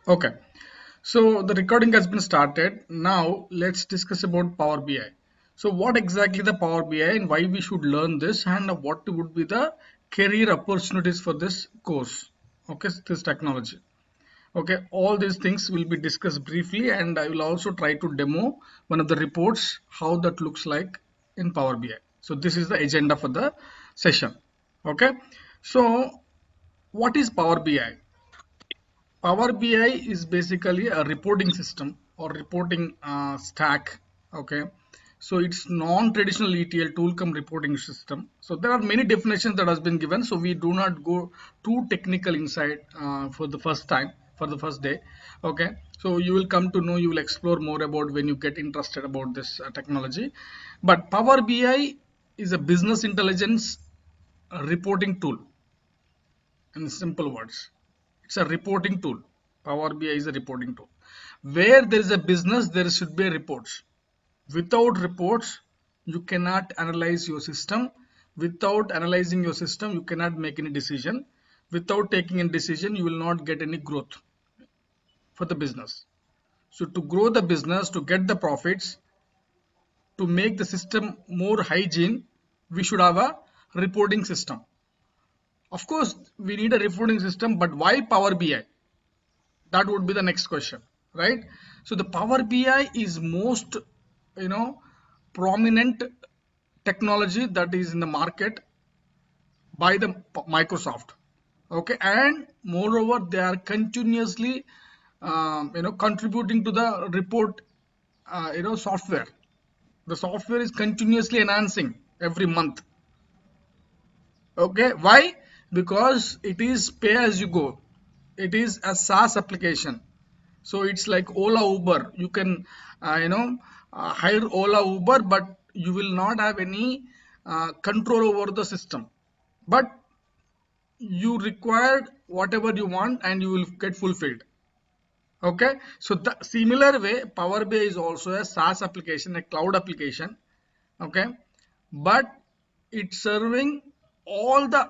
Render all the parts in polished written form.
Okay, so the recording has been started. Now let's discuss about Power BI. So what exactly the Power BI and why we should learn this and what would be the career opportunities for this course. Okay, this technology. Okay, all these things will be discussed briefly and I will also try to demo one of the reports how that looks like in Power BI. So this is the agenda for the session. Okay, so what is Power BI? Power BI is basically a reporting system or reporting stack. Okay, so it's non-traditional ETL tool come reporting system. So there are many definitions that has been given. So we do not go too technical inside for the first time for the first day. Okay, so you will come to know, you will explore more about when you get interested about this technology. But Power BI is a business intelligence reporting tool in simple words. It's a reporting tool. Power BI is a reporting tool. Where there is a business, there should be reports. Without reports, you cannot analyze your system. Without analyzing your system, you cannot make any decision. Without taking a decision, you will not get any growth for the business. So to grow the business, to get the profits, to make the system more hygiene, we should have a reporting system. Of course, we need a reporting system, but why Power BI? That would be the next question, right? So the Power BI is most, you know, prominent technology that is in the market by the Microsoft. Okay, and moreover, they are continuously, contributing to the report, software. The software is continuously enhancing every month. Okay, why? Because it is pay as you go. It is a SaaS application. So it's like Ola, Uber. You can, hire Ola, Uber, but you will not have any control over the system. But you require whatever you want and you will get fulfilled. Okay. So the similar way, Power BI is also a SaaS application, a cloud application. Okay. But it's serving all the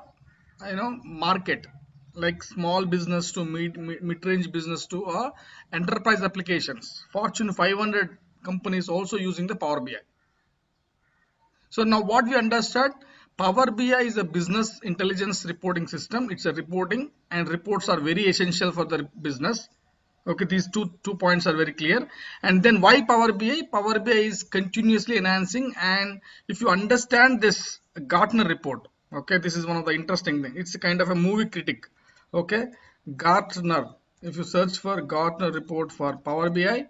market, like small business to mid-range business to enterprise applications. Fortune 500 companies also using the Power BI. So now what we understand, Power BI is a business intelligence reporting system. It's a reporting and reports are very essential for the business. Okay, these two points are very clear. And then why Power BI? Power BI is continuously enhancing, and if you understand this Gartner report, okay, this is one of the interesting things. It's a kind of a movie critic. Okay, Gartner. If you search for Gartner report for Power BI,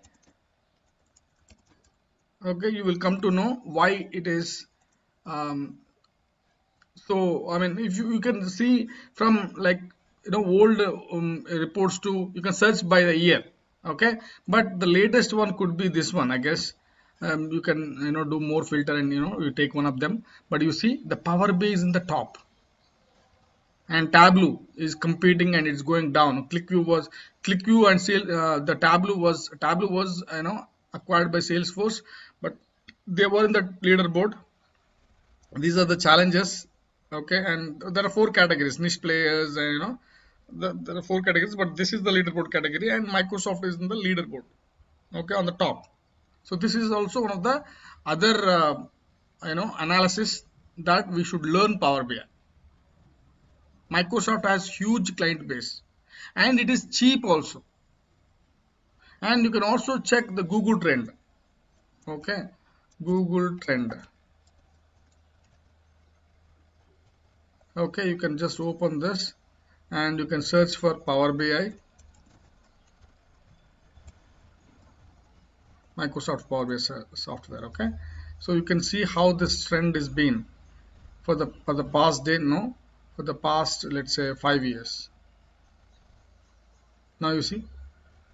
okay, you will come to know why it is. Um, so I mean, if you can see from like old reports to, you can search by the year. Okay, but the latest one could be this one, I guess. You can do more filter and you take one of them, but you see the Power BI is in the top and Tableau is competing and it's going down. ClickView and the Tableau was acquired by Salesforce, but they were in the leaderboard. These are the challenges. Okay, and there are four categories: niche players, and there are four categories, but this is the leaderboard category, and Microsoft is in the leaderboard. Okay, on the top. So this is also one of the other analysis that we should learn Power BI. Microsoft has huge client base and it is cheap also, and you can also check the Google trend. Okay, Google trend. Okay, you can just open this and you can search for Power BI, Microsoft Power BI software. Okay, so you can see how this trend has been for the past day, no, for the past, let's say, 5 years. Now you see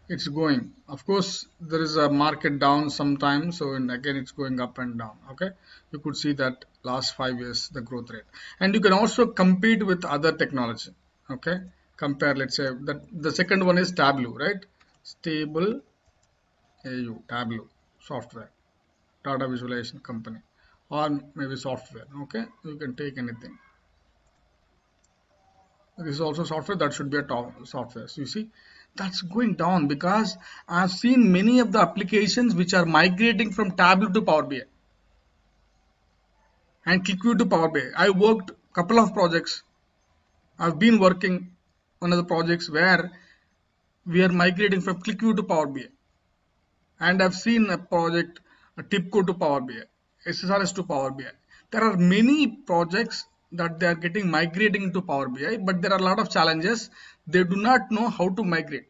it's going. Of course, there is a market down sometimes, so and again it's going up and down. Okay, you could see that last 5 years the growth rate, and you can also compete with other technology. Okay, compare. Let's say that the second one is Tableau, right? Stable AU Tableau software, data visualization company, or maybe software. Okay, you can take anything. This is also software, that should be a top software. So you see That's going down because I've seen many of the applications which are migrating from Tableau to Power BI and ClickView to Power BI. I worked a couple of projects. I've been working on other projects where we are migrating from ClickView to Power BI. And I've seen a project, a TIPCO to Power BI, SSRS to Power BI. There are many projects that they are getting migrating into Power BI, but there are a lot of challenges. They do not know how to migrate.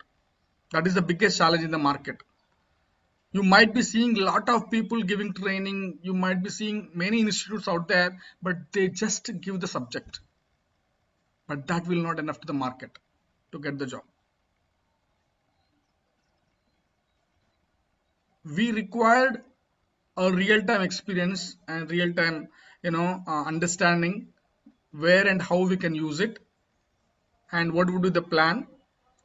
That is the biggest challenge in the market. You might be seeing a lot of people giving training. You might be seeing many institutes out there, but they just give the subject. But that will not enough to the market to get the job. We required a real-time experience and real-time, understanding where and how we can use it and what would be the plan.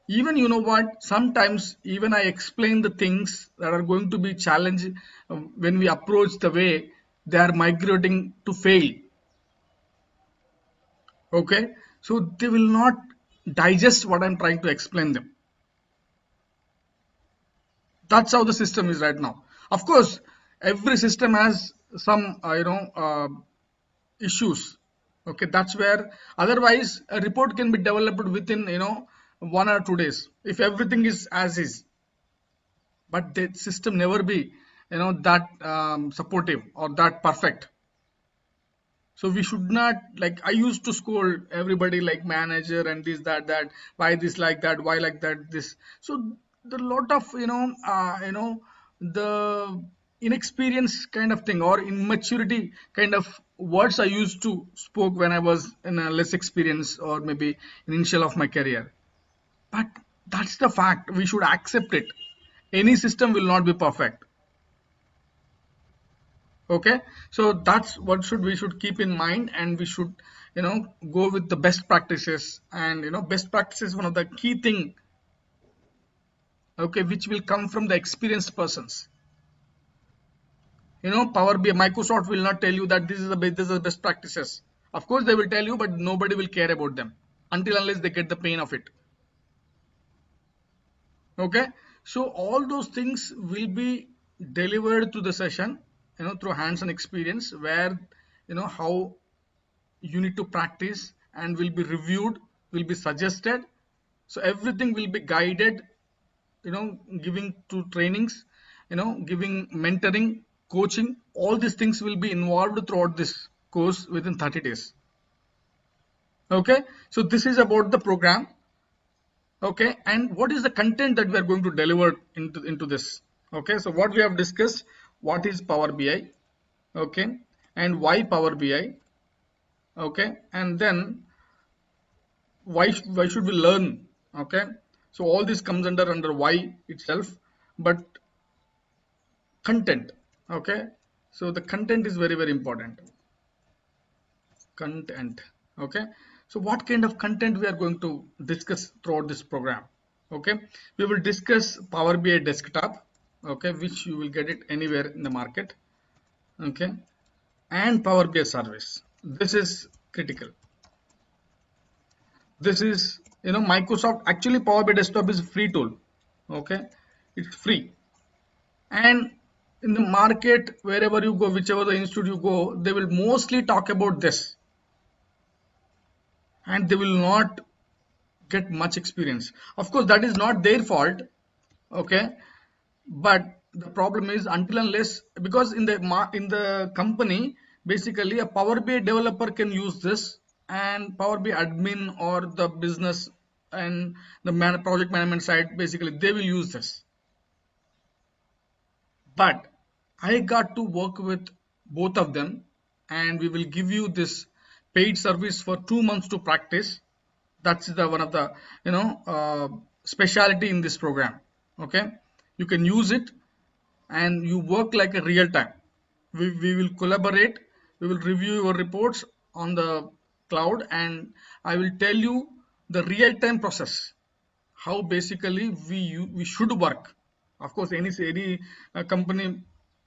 Even you know what, sometimes even I explain the things that are going to be challenge when we approach the way they are migrating to fail. Okay, so they will not digest what I'm trying to explain them. That's how the system is right now. Of course, every system has some issues. Okay, that's where otherwise a report can be developed within 1 or 2 days if everything is as is. But the system never be that supportive or that perfect. So we should not, like, I used to scold everybody like manager and this that why this like that, why like that this. So the lot of the inexperience kind of thing or immaturity kind of words I used to spoke when I was in a less experience or maybe initial of my career. But that's the fact. We should accept it. Any system will not be perfect. Okay, so that's what should we should keep in mind, and we should go with the best practices. And best practices, one of the key thing, okay, which will come from the experienced persons. Power BI, Microsoft will not tell you that this is the best practices. Of course they will tell you, but nobody will care about them until unless they get the pain of it. Okay, so all those things will be delivered to the session, through hands-on experience, where how you need to practice and will be reviewed, will be suggested. So everything will be guided, giving to trainings, giving mentoring, coaching. All these things will be involved throughout this course within 30 days. Okay, so this is about the program. Okay, and what is the content that we are going to deliver into this? Okay, so what we have discussed, what is Power BI, okay, and why Power BI, okay, and then why should we learn. Okay, so all this comes under why itself. But content, okay, so the content is very important. Content, okay, so what kind of content we are going to discuss throughout this program? Okay, we will discuss Power BI desktop, okay, which you will get it anywhere in the market. Okay, and Power BI service, this is critical. This is Microsoft, actually Power BI desktop is a free tool. Okay, it's free. And in the market, wherever you go, whichever the institute you go, they will mostly talk about this, and they will not get much experience. Of course that is not their fault. Okay, but the problem is, until unless, because in the company, basically a Power BI developer can use this, and Power BI admin or the business and the project management side, basically they will use this. But I got to work with both of them, and we will give you this paid service for 2 months to practice. That's the one of the speciality in this program. Okay, you can use it and you work like a real time. We will collaborate, we will review your reports on the cloud, and I will tell you the real time process, how basically we should work. Of course any company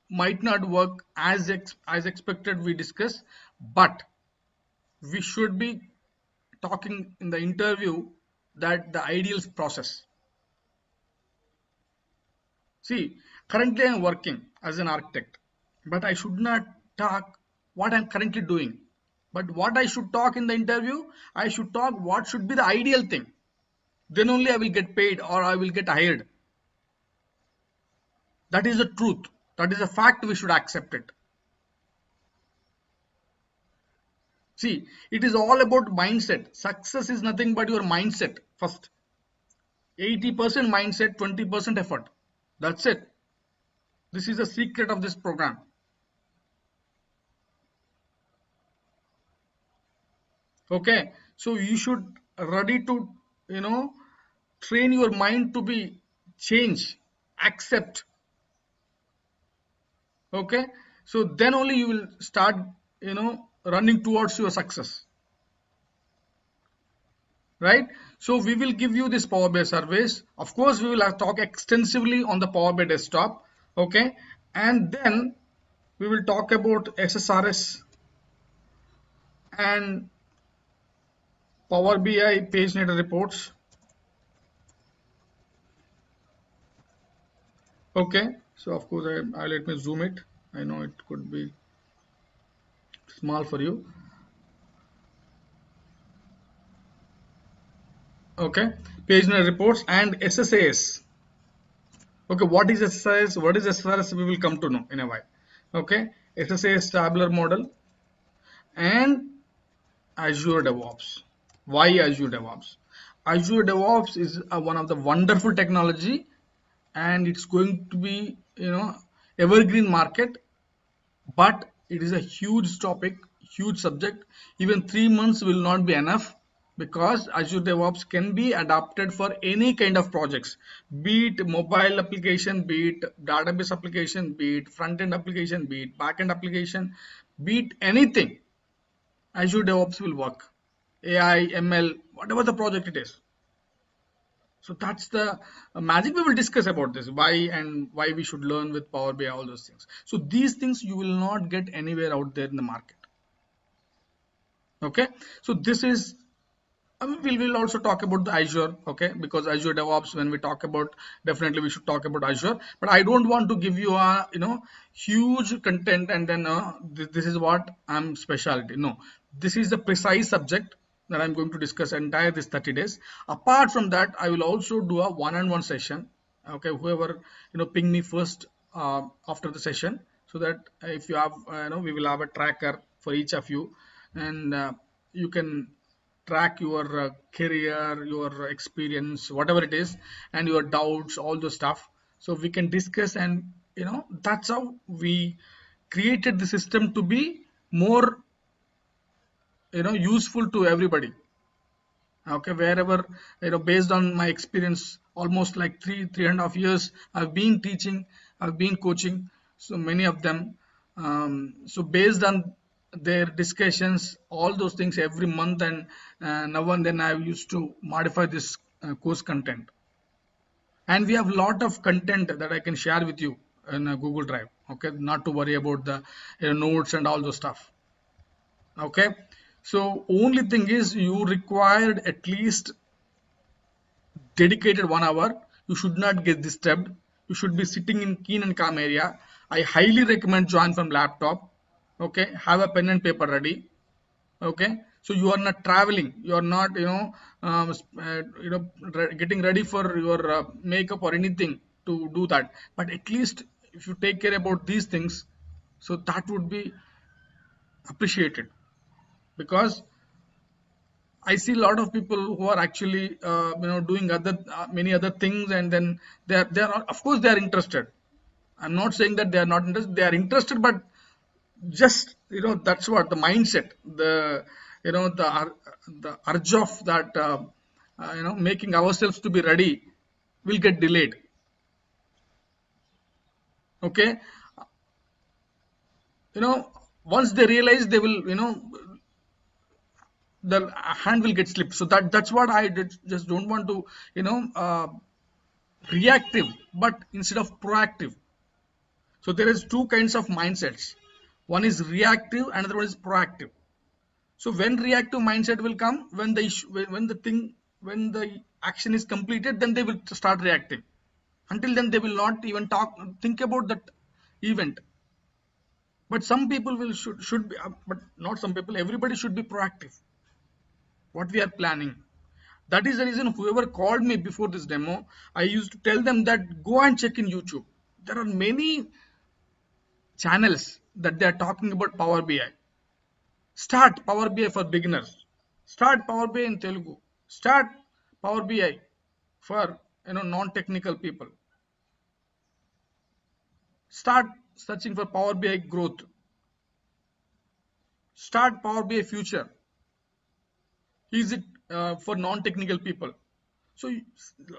might not work as expected, we discuss, but we should be talking in the interview that the ideal process. See, currently I'm working as an architect, but I should not talk what I'm currently doing. But what I should talk in the interview, I should talk what should be the ideal thing. Then only I will get paid or I will get hired. That is the truth. That is a fact. We should accept it. See, it is all about mindset. Success is nothing but your mindset first. 80% mindset, 20% effort. That's it. This is the secret of this program. Okay, so you should ready to, you know, train your mind to be change, accept. Okay, so then only you will start, running towards your success, right? So we will give you this Power BI surveys. Of course, we will talk extensively on the Power BI desktop. Okay, and then we will talk about SSRS and Power BI PageNet reports. Okay, so of course I let me zoom it. I know it could be small for you. Okay, PageNet reports and SSAS. Okay, what is SSAS? What is SSRS? We will come to know in a while. Okay, SSAS tabular model and Azure DevOps. Why Azure DevOps? Azure DevOps is one of the wonderful technology, and it's going to be evergreen market, but it is a huge topic, huge subject. Even 3 months will not be enough, because Azure DevOps can be adapted for any kind of projects, be it mobile application, be it database application, be it front end application, be it back end application, be it anything. Azure DevOps will work. AI, ML, whatever the project it is. So that's the magic. We will discuss about this, why and why we should learn with Power BI, all those things. So these things you will not get anywhere out there in the market. Okay, so this is, we will also talk about the Azure, okay, because Azure DevOps, when we talk about, definitely we should talk about Azure. But I don't want to give you a huge content and then this is what I'm specialty. No, this is the precise subject that I'm going to discuss entire this 30 days. Apart from that, I will also do a one-on-one session. Okay, whoever ping me first after the session, so that if you have we will have a tracker for each of you, and you can track your career, your experience, whatever it is, and your doubts, all those stuff. So we can discuss, and that's how we created the system to be more useful to everybody. Okay, wherever, based on my experience, almost like 3.5 years I've been teaching, I've been coaching, so many of them. So based on their discussions, all those things, every month and now and then I used to modify this course content, and we have a lot of content that I can share with you in a Google Drive. Okay, not to worry about the notes and all those stuff. Okay, so only thing is, you required at least dedicated 1 hour. You should not get disturbed. You should be sitting in keen and calm area. I highly recommend join from laptop. Okay, have a pen and paper ready. Okay, so you are not traveling, you are not getting ready for your makeup or anything to do that. But at least if you take care about these things, so that would be appreciated, because I see a lot of people who are actually, doing other many other things, and then they are of course they are interested. I'm not saying that they are not interested. They are interested, but just that's what the mindset, the the urge of that, making ourselves to be ready will get delayed. Okay, once they realize, they will, the hand will get slipped. So that's what I just don't want to, you know. Reactive, but instead of proactive. So there is two kinds of mindsets. One is reactive, another one is proactive. So when reactive mindset will come, when the issue, when the thing, when the action is completed, then they will start reacting. Until then, they will not even think about that event. But some people should be, but not some people. Everybody should be proactive. What we are planning. That is the reason whoever called me before this demo, I used to tell them that go and check in YouTube. There are many channels that they are talking about Power BI. Start Power BI for beginners. Start Power BI in Telugu. Start Power BI for non-technical people. Start searching for Power BI growth. Start Power BI future. Is it for non-technical people? So,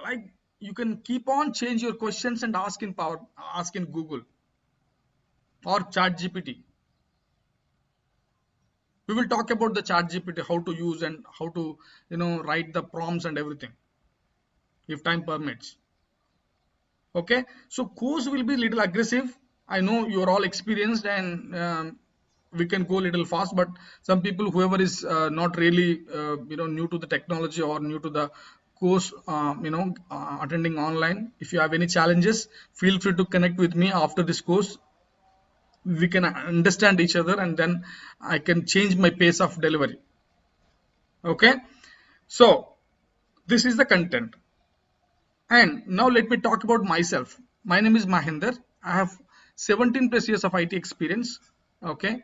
like, you can keep on change your questions and ask in Google or Chat GPT. We will talk about the Chat GPT, how to use and how to write the prompts and everything, if time permits. Okay, so course will be little aggressive. I know you are all experienced and we can go little fast, but some people, whoever is not really new to the technology or new to the course, attending online, if you have any challenges, feel free to connect with me after this course. We can understand each other and then I can change my pace of delivery. Okay, so this is the content. And now let me talk about myself. My name is Mahinder. I have 17 plus years of IT experience. Okay.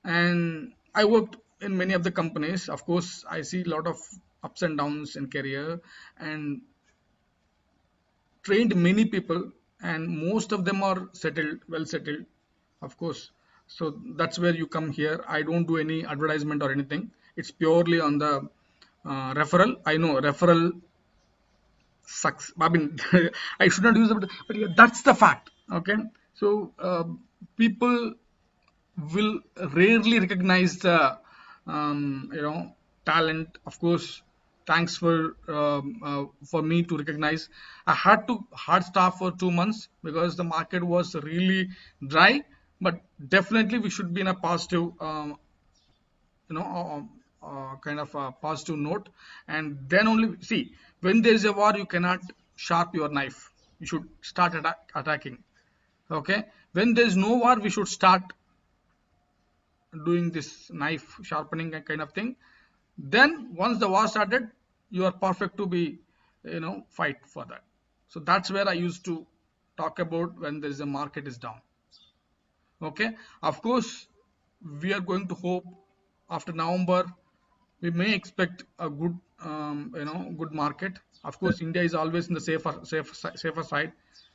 And I worked in many of the companies. Of course, I see a lot of ups and downs in career and trained many people, and most of them are settled, well settled, of course. So that's where you come here. I don't do any advertisement or anything. It's purely on the referral. I know referral sucks. I mean, I should not use it, but yeah, that's the fact. Okay, so people will rarely recognize the talent. Of course, thanks for me to recognize. I had to hard staff for 2 months because the market was really dry. But definitely, we should be in a positive kind of a positive note, and then only see, when there is a war you cannot sharp your knife, you should start attacking. Okay, when there is no war we should start doing this knife sharpening kind of thing. Then once the war started, you are perfect to be fight for that. So that's where I used to talk about when there is a market is down. Okay, of course, we are going to hope after November we may expect a good market. Of course, India is always in the safer side,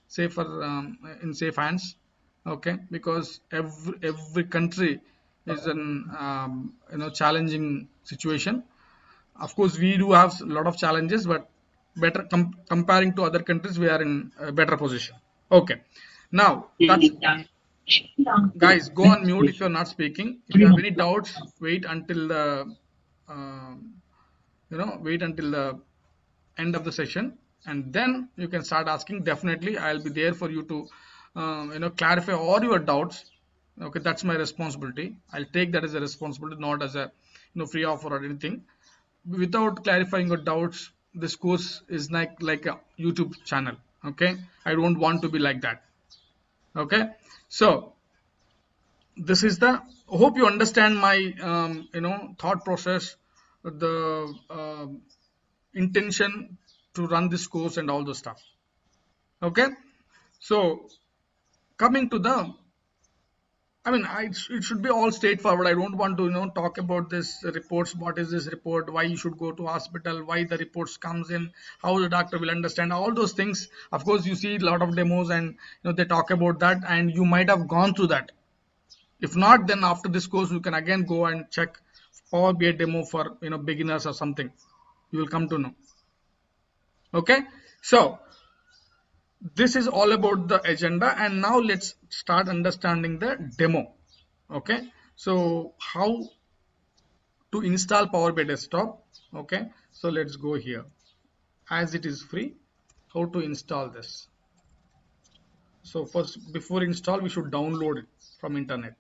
safer in safe hands. Okay, because every country is an challenging situation. Of course, we do have a lot of challenges, but better comparing to other countries, we are in a better position. Okay, now that's, guys, go on mute if you're not speaking. If you have any doubts, wait until the um, wait until the end of the session, and then you can start asking. Definitely, I'll be there for you to clarify all your doubts. Okay, that's my responsibility. I'll take that as a responsibility, not as a free offer or anything. Without clarifying your doubts, this course is like a YouTube channel. Okay, I don't want to be like that. Okay, so this is the, hope you understand my thought process, the intention to run this course and all the stuff. Okay, so coming to the, I mean, it should be all straightforward. I don't want to talk about this reports, what is this report, why you should go to hospital, why the reports comes in, how the doctor will understand all those things. Of course, you see a lot of demos and they talk about that, and you might have gone through that. If not, then after this course, you can again go and check Power BI demo for beginners or something. You will come to know. Okay, so this is all about the agenda, and now let's start understanding the demo. Okay, so how to install Power BI desktop. Okay, so let's go here. As it is free, how to install this? So first, before install, we should download it from internet.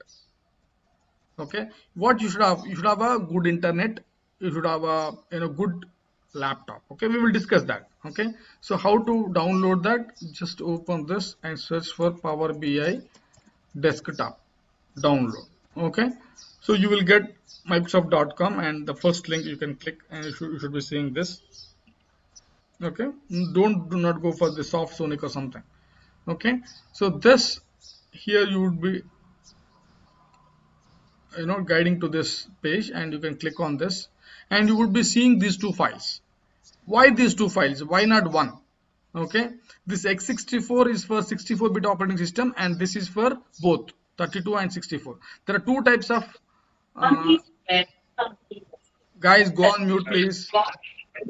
Okay, what you should have a good internet. You should have a good laptop. Okay, we will discuss that. Okay, so how to download that? Just open this and search for Power BI desktop download. Okay, so you will get microsoft.com, and the first link you can click, and you should be seeing this. Okay, do not go for the soft sonic or something. Okay, so this here you would be guiding to this page, and you can click on this, and you would be seeing these two files. Why these two files? Why not one? Okay, this x64 is for 64-bit operating system, and this is for both 32 and 64. There are two types of uh, guys. Go on mute, please.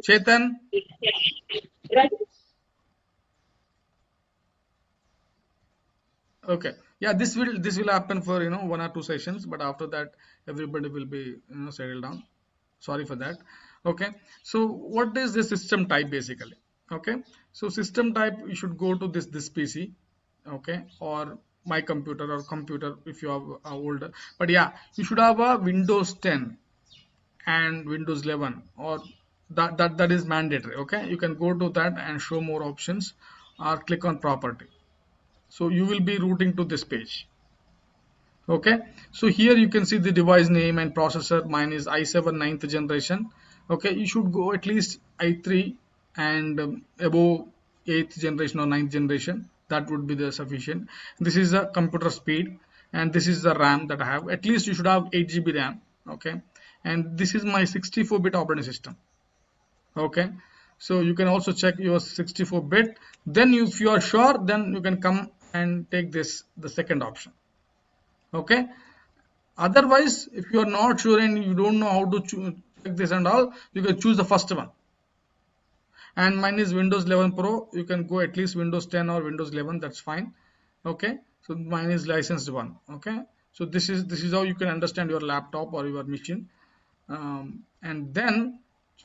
Chetan. Okay, yeah, this will happen for 1 or 2 sessions, but after that everybody will be settled down. Sorry for that. Okay, so what is the system type basically? Okay, so system type, you should go to this PC. Okay, or my computer or computer if you are older, but yeah, you should have a Windows 10 and Windows 11, or that is mandatory. Okay, you can go to that and show more options, or click on property. So you will be routing to this page. Okay, so here you can see the device name and processor. Mine is i7 ninth generation. Okay, you should go at least i3 and above 8th generation or ninth generation. That would be the sufficient. This is the computer speed, and this is the RAM that I have. At least you should have 8 GB RAM. Okay, and this is my 64-bit operating system. Okay, so you can also check your 64-bit. Then if you are sure, then you can come and take this, the second option. Okay, otherwise if you are not sure and you don't know how to check this and all, you can choose the first one. And mine is Windows 11 Pro. You can go at least Windows 10 or Windows 11, that's fine. Okay, so mine is licensed one. Okay, so this is how you can understand your laptop or your machine. And then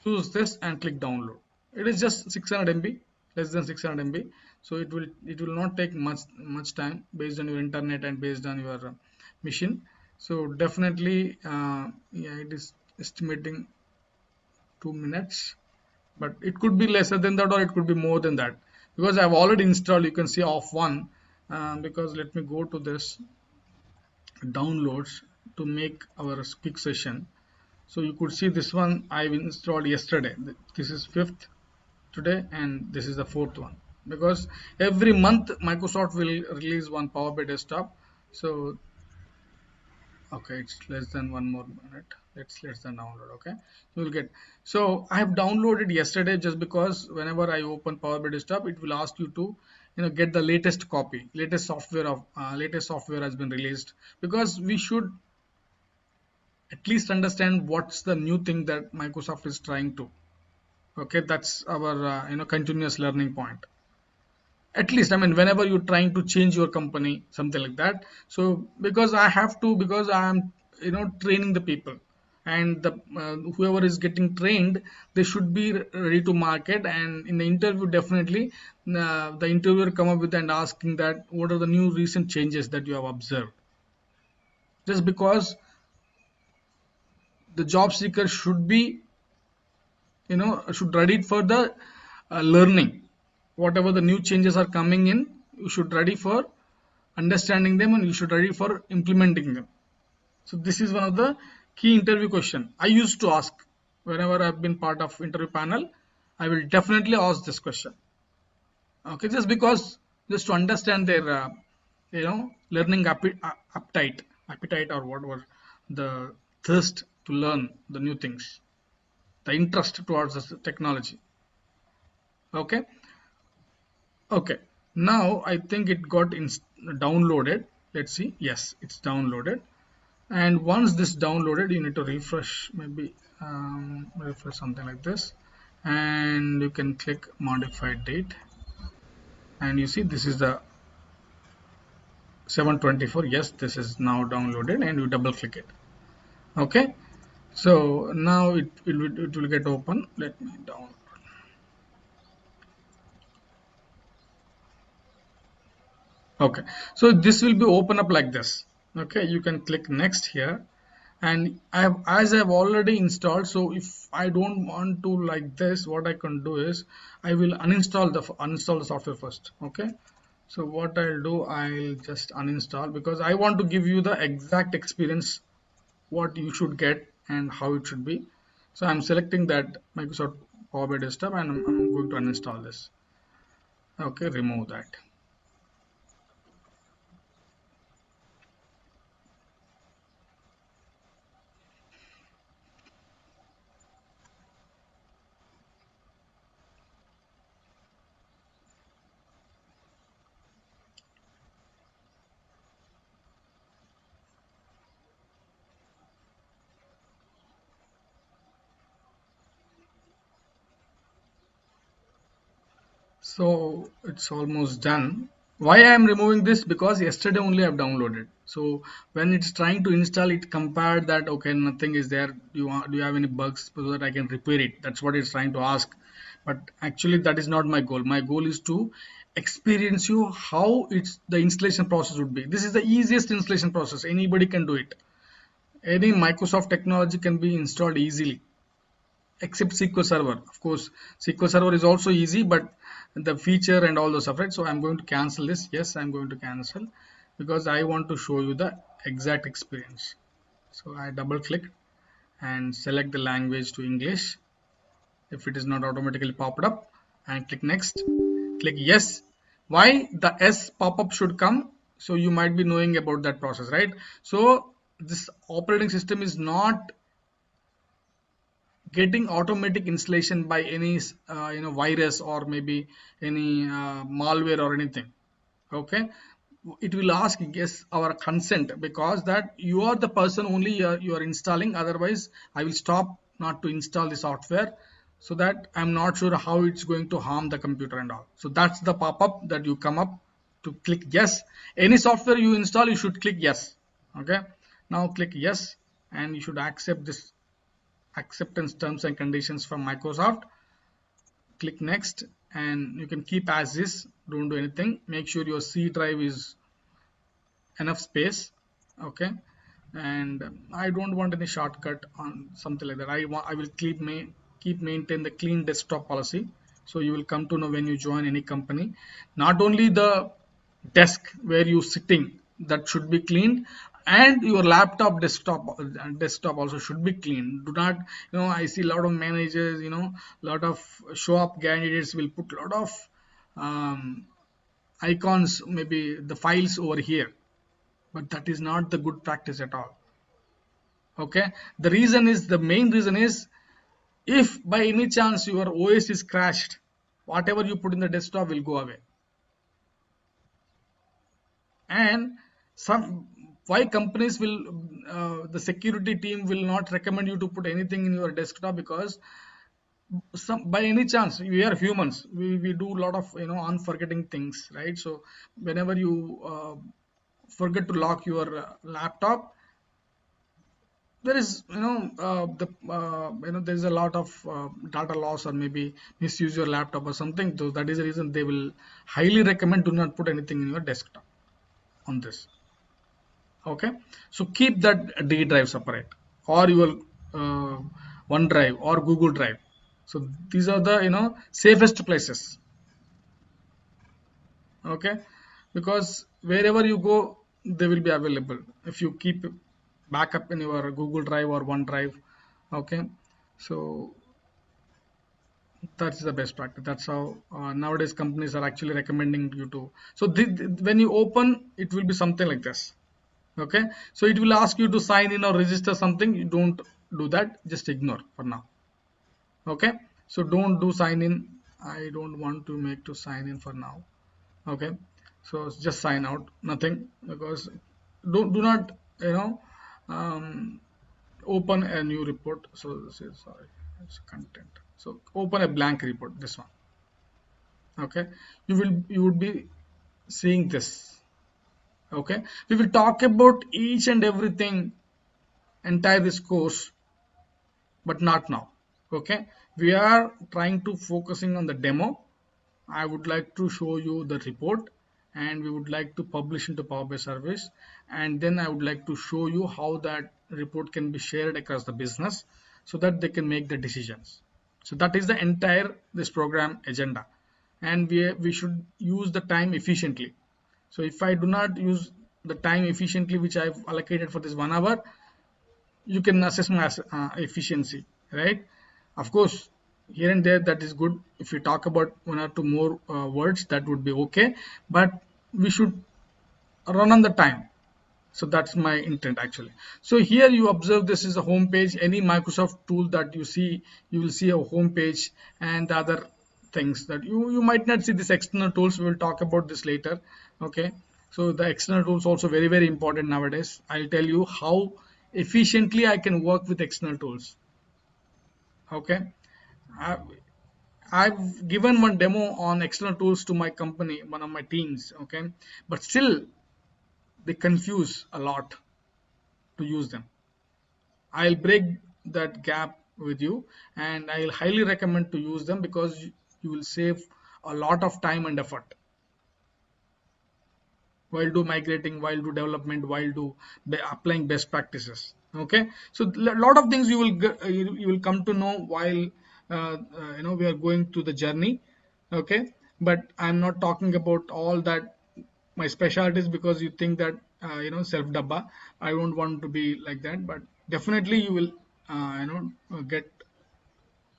choose this and click download. It is just 600 MB, less than 600 MB, so it will not take much time based on your internet and based on your machine. So definitely, yeah, it is estimating 2 minutes, but it could be lesser than that or it could be more than that, because I've already installed, you can see, off one. Because let me go to this downloads to make our quick session. So you could see this one I've installed yesterday. This is fifth today, and this is the fourth one, because every month Microsoft will release one Power BI desktop. So okay, it's less than 1 more minute. It's less than download. Okay, you will get. So I have downloaded yesterday, just because whenever I open Power BI desktop, it will ask you to get the latest copy, latest software has been released, because we should at least understand what's the new thing that Microsoft is trying to. Okay, that's our continuous learning point. At least, I mean, whenever you're trying to change your company, something like that. So because I have to, because I am training the people, and the whoever is getting trained, they should be ready to market. And in the interview, definitely the interviewer come up with and asking that what are the new recent changes that you have observed. Just because the job seeker should be should ready for the learning. Whatever the new changes are coming in, you should ready for understanding them, and you should ready for implementing them. So this is one of the key interview question I used to ask whenever I've been part of interview panel. I will definitely ask this question. Okay, just because, just to understand their learning appetite, or whatever, the thirst to learn the new things, the interest towards this technology. Okay, okay, now I think it got downloaded. Let's see. Yes, it's downloaded. And once this downloaded, you need to refresh, maybe refresh something like this, and you can click modify date, and you see this is the 724. Yes, this is now downloaded, and you double click it. Okay, so now it will get open. Let me down. Okay, so this will be open up like this. Okay, you can click next here, and I have, as I've already installed, so if I don't want to like this, what I can do is I will uninstall the software first. Okay, so what I'll do, I'll just uninstall because I want to give you the exact experience what you should get and how it should be. So I'm selecting that Microsoft Power BI desktop and I'm going to uninstall this. Okay, remove that. So it's almost done. Why I am removing this? Because yesterday only I've downloaded. So when it's trying to install, it compared that okay, nothing is there. Do you have any bugs so that I can repair it? That's what it's trying to ask. But actually, that is not my goal. My goal is to experience you how it's the installation process would be. This is the easiest installation process. Anybody can do it. Any Microsoft technology can be installed easily except SQL Server. Of course, SQL Server is also easy, but the feature and all those stuff, right? So I'm going to cancel this. Yes, I'm going to cancel because I want to show you the exact experience. So I double click and select the language to English if it is not automatically popped up and click next. Click yes. Why the S pop-up should come? So you might be knowing about that process, right? So this operating system is not getting automatic installation by any virus or maybe any malware or anything. Okay, it will ask yes our consent because that you are the person only you are installing. Otherwise I will stop not to install the software, so that I'm not sure how it's going to harm the computer and all. So that's the pop-up that you come up to click yes. Any software you install, you should click yes. Okay, now click yes and you should accept this acceptance terms and conditions from Microsoft. Click next and you can keep as is, don't do anything. Make sure your C drive is enough space. Okay, and I don't want any shortcut on something like that. I will keep maintain the clean desktop policy. So you will come to know when you join any company, not only the desk where you sitting that should be cleaned, and your laptop desktop also should be clean. Do not, I see a lot of managers, lot of show up candidates will put a lot of um, icons, maybe the files over here, but that is not the good practice at all. Okay, the main reason is if by any chance your OS is crashed, whatever you put in the desktop will go away. And some why companies will the security team will not recommend you to put anything in your desktop, because some by any chance we are humans, we do a lot of unforgetting things, right? So whenever you forget to lock your laptop, there is there's a lot of data loss or maybe misuse your laptop or something. So that is the reason they will highly recommend do not put anything in your desktop on this. Okay, so keep that D drive separate, or your uh, OneDrive or Google Drive. So these are the safest places. Okay, because wherever you go they will be available if you keep backup in your Google Drive or OneDrive. Okay, so that's the best practice. That's how nowadays companies are actually recommending you to. So when you open, it will be something like this. Okay, so it will ask you to sign in or register something. You don't do that. Just ignore for now. Okay, so don't do sign in. I don't want to make to sign in for now. Okay, so just sign out. Nothing, because do not um, open a new report. So this is, sorry, it's content. So open a blank report, this one. Okay, you would be seeing this. Okay, we will talk about each and everything entire this course, but not now. Okay, we are trying to focusing on the demo. I would like to show you the report and we would like to publish into Power BI service, and then I would like to show you how that report can be shared across the business so that they can make the decisions. So that is the entire this program agenda, and we should use the time efficiently. So if I do not use the time efficiently which I've allocated for this 1 hour, you can assess my efficiency, right? Of course, here and there that is good. If we talk about one or two more words, that would be okay, but we should run on the time. So that's my intent actually. So here you observe this is a home page. Any Microsoft tool that you see, you will see a home page and the other things that you might not see. This external tools, we will talk about this later. Okay, so the external tools also very important nowadays. I'll tell you how efficiently I can work with external tools. Okay, I, I've given one demo on external tools to my company, one of my teams. Okay, but still they confuse a lot to use them. I'll break that gap with you, and I'll highly recommend to use them because you will save a lot of time and effort while do migrating, while do development, while do applying best practices. Okay, so a lot of things you will you will come to know while we are going through the journey. Okay, but I'm not talking about all that my specialties because you think that self dabba. I don't want to be like that, but definitely you will get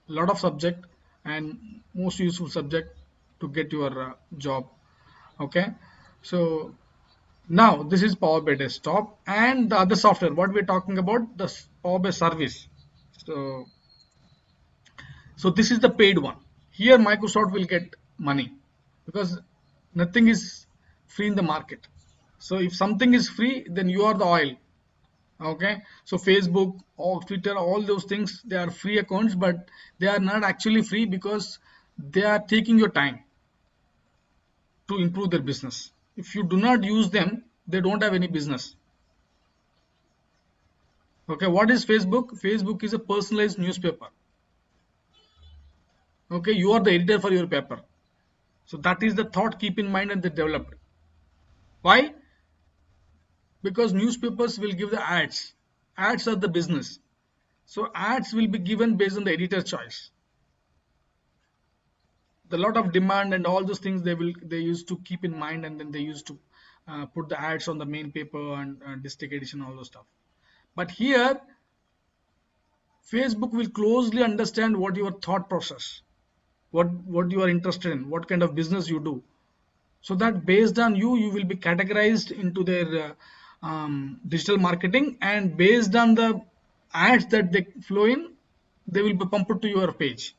a lot of subject and most useful subject to get your job. Okay, so now this is Power BI desktop and the other software. What we're talking about, the Power BI service. So, so this is the paid one. Here Microsoft will get money because nothing is free in the market. So if something is free, then you are the oil. Okay. So Facebook or Twitter, all those things, they are free accounts, but they are not actually free because they are taking your time to improve their business. If you do not use them, they don't have any business. Okay, what is Facebook? Facebook is a personalized newspaper. Okay, you are the editor for your paper. So that is the thought, keep in mind, and they developed. Why? Because newspapers will give the ads. Ads are the business. So ads will be given based on the editor choice. The lot of demand and all those things they used to keep in mind, and then they used to put the ads on the main paper and district edition, all those stuff. But here, Facebook will closely understand what your thought process, what you are interested in, what kind of business you do, so that based on you will be categorized into their digital marketing, and based on the ads that they flow in, they will be pumped to your page.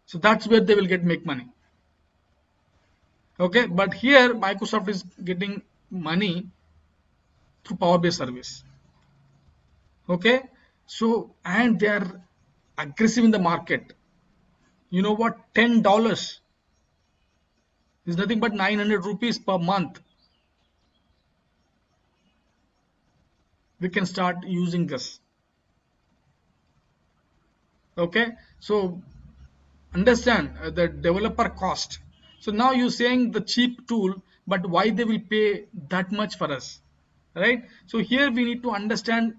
So that's where they will make money. Okay, but here Microsoft is getting money through Power BI service. Okay, so and they are aggressive in the market. You know what? $10 is nothing but 900 rupees per month. We can start using this. Okay, so understand the developer cost. So now you're saying the cheap tool, but why they will pay that much for us, right? So here we need to understand,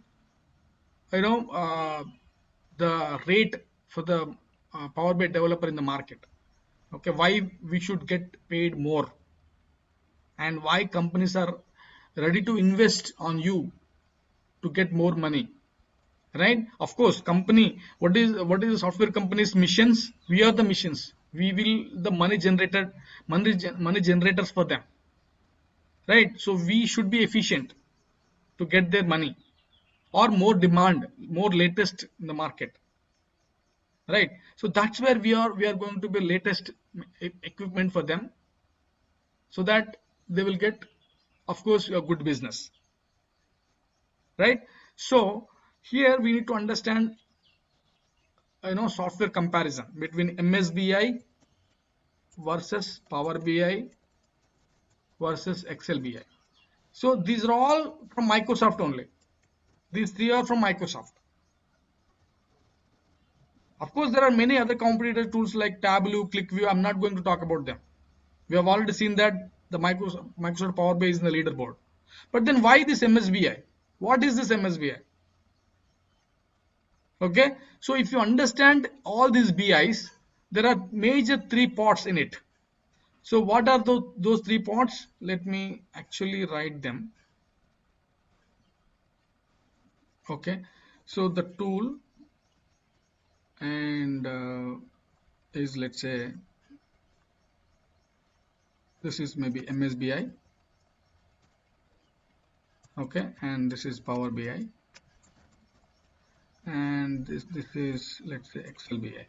you know, the rate for the Power BI developer in the market. Okay, why we should get paid more, and why companies are ready to invest on you to get more money, right? Of course, company, what is the software company's missions? We are the missions. We will the money generators for them, right? So we should be efficient to get their money or more demand, more latest in the market, right? So that's where we are going to be latest equipment for them, so that they will get, of course, a good business, right? So here we need to understand software comparison between MSBI versus Power BI versus Excel BI. So these are all from Microsoft only. These three are from Microsoft. Of course, there are many other competitor tools like Tableau, ClickView. I'm not going to talk about them. We have already seen that The Microsoft Power BI is in the leaderboard. But then why this MSBI? What is this MSBI? Okay, so if you understand all these BIs, there are major three parts in it. So what are those three parts? Let me actually write them. Okay, so the tool and is, let's say, this is maybe MSBI. Okay, and this is Power BI, and this is, let's say, Excel BI.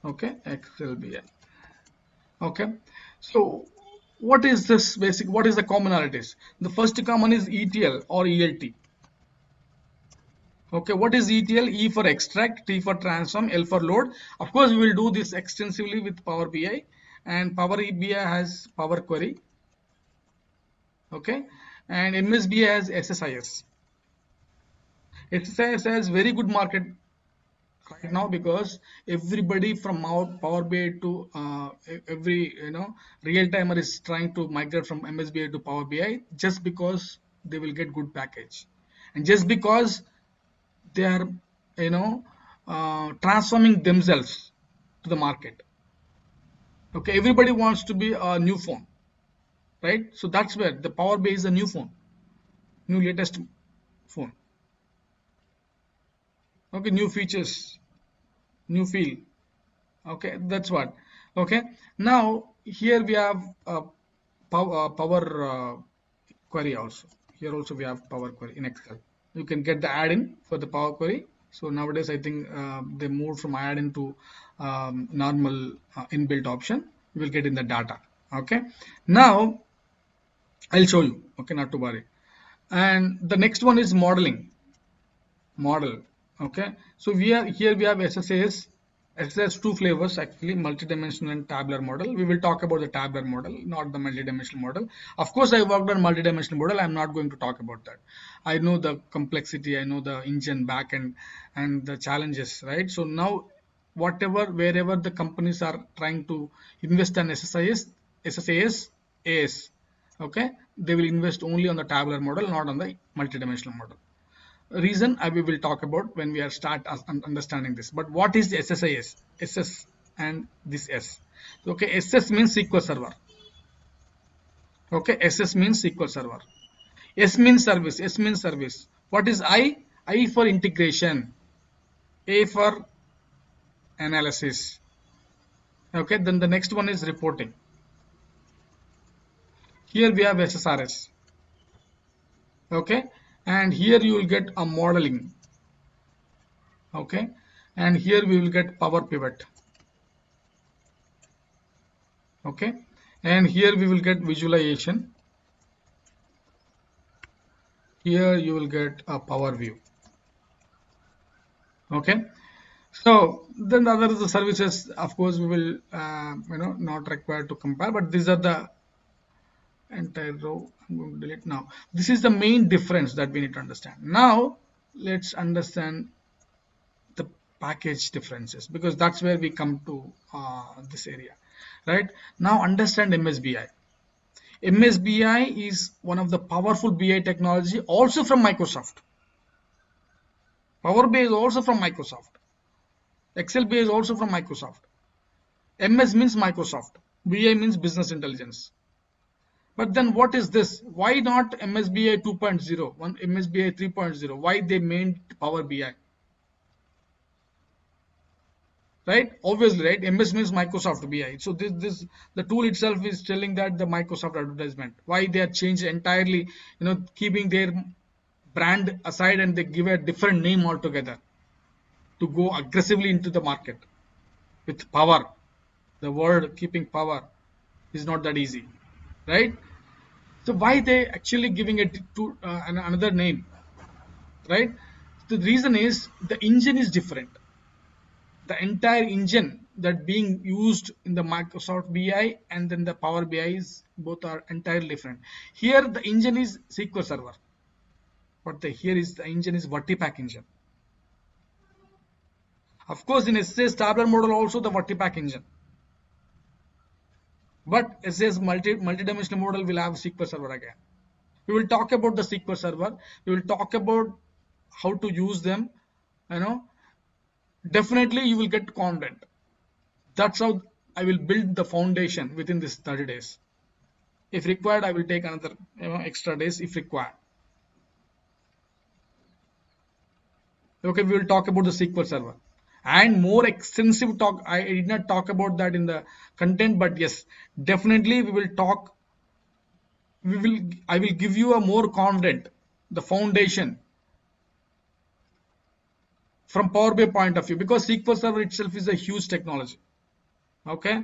Okay, Excel BI. Okay, so what is this basic? What is the commonalities? The first common is ETL or ELT. Okay, what is ETL? E for extract, T for transform, L for load. Of course, we will do this extensively with Power BI, and Power BI has Power Query. Okay, and MSBI has SSIS. SSIS has very good market right now because everybody from our Power BI to every real timer is trying to migrate from MSBI to Power BI just because they will get good package, and just because they are you know transforming themselves to the market. Okay, everybody wants to be a new phone, right? So that's where the Power BI is a new phone, new latest phone. Okay, new features, new feel. Okay, that's what. Okay, now here we have power query also. Here also we have Power Query in Excel. You can get the add-in for the Power Query. So nowadays I think they moved from add-in to normal inbuilt option. You will get in the data. Okay, now I'll show you. Okay, not to worry. And the next one is modeling. Model. Okay, so we have SSAS. SSAS two flavors actually, multidimensional and tabular model. We will talk about the tabular model, not the multidimensional model. Of course, I worked on multidimensional model. I'm not going to talk about that. I know the complexity, I know the engine backend and the challenges, right? So now whatever, wherever the companies are trying to invest in SSAS AS, okay, they will invest only on the tabular model, not on the multidimensional model. Reason we will talk about when we are start understanding this. But what is the SSIS? SS and this S. Okay, SS means SQL Server. Okay, SS means SQL Server. S means service. S means service. What is I? I for integration. A for analysis. Okay, then the next one is reporting. Here we have SSRS. Okay, and here you will get a modeling. Okay, and here we will get Power Pivot. Okay, and here we will get visualization. Here you will get a Power View. Okay, so then the other services, of course, we will not required to compare, but these are the entire row. I'm going to delete now. This is the main difference that we need to understand. Now let's understand the package differences, because that's where we come to this area. Right now, understand MSBI. MSBI is one of the powerful BI technology, also from Microsoft. Power BI is also from Microsoft. Excel BI is also from Microsoft. MS means Microsoft. BI means business intelligence. But then what is this? Why not MSBI 2.0, one MSBI 3.0? Why they made Power BI? Right? Obviously, right? MS means Microsoft BI. So this the tool itself is telling that the Microsoft advertisement. Why they are changed entirely, keeping their brand aside, and they give a different name altogether to go aggressively into the market with power. The word keeping power is not that easy, right? So why they actually giving it to another name, right? The reason is the engine is different. The entire engine that being used in the Microsoft BI and then the Power BI is both are entirely different. Here the engine is SQL Server, but here is the engine is Vertipack engine. Of course, in SSAS tabular model also the Vertipack engine. But SAS multi-dimensional model will have SQL Server again. We will talk about the SQL Server. We will talk about how to use them. You know, definitely you will get confident. That's how I will build the foundation within this 30 days. If required, I will take another extra days if required. Okay, we will talk about the SQL Server and more extensive talk. I did not talk about that in the content, but yes, definitely we will talk. We will. I will give you a more confident the foundation from Power BI point of view because SQL Server itself is a huge technology. Okay,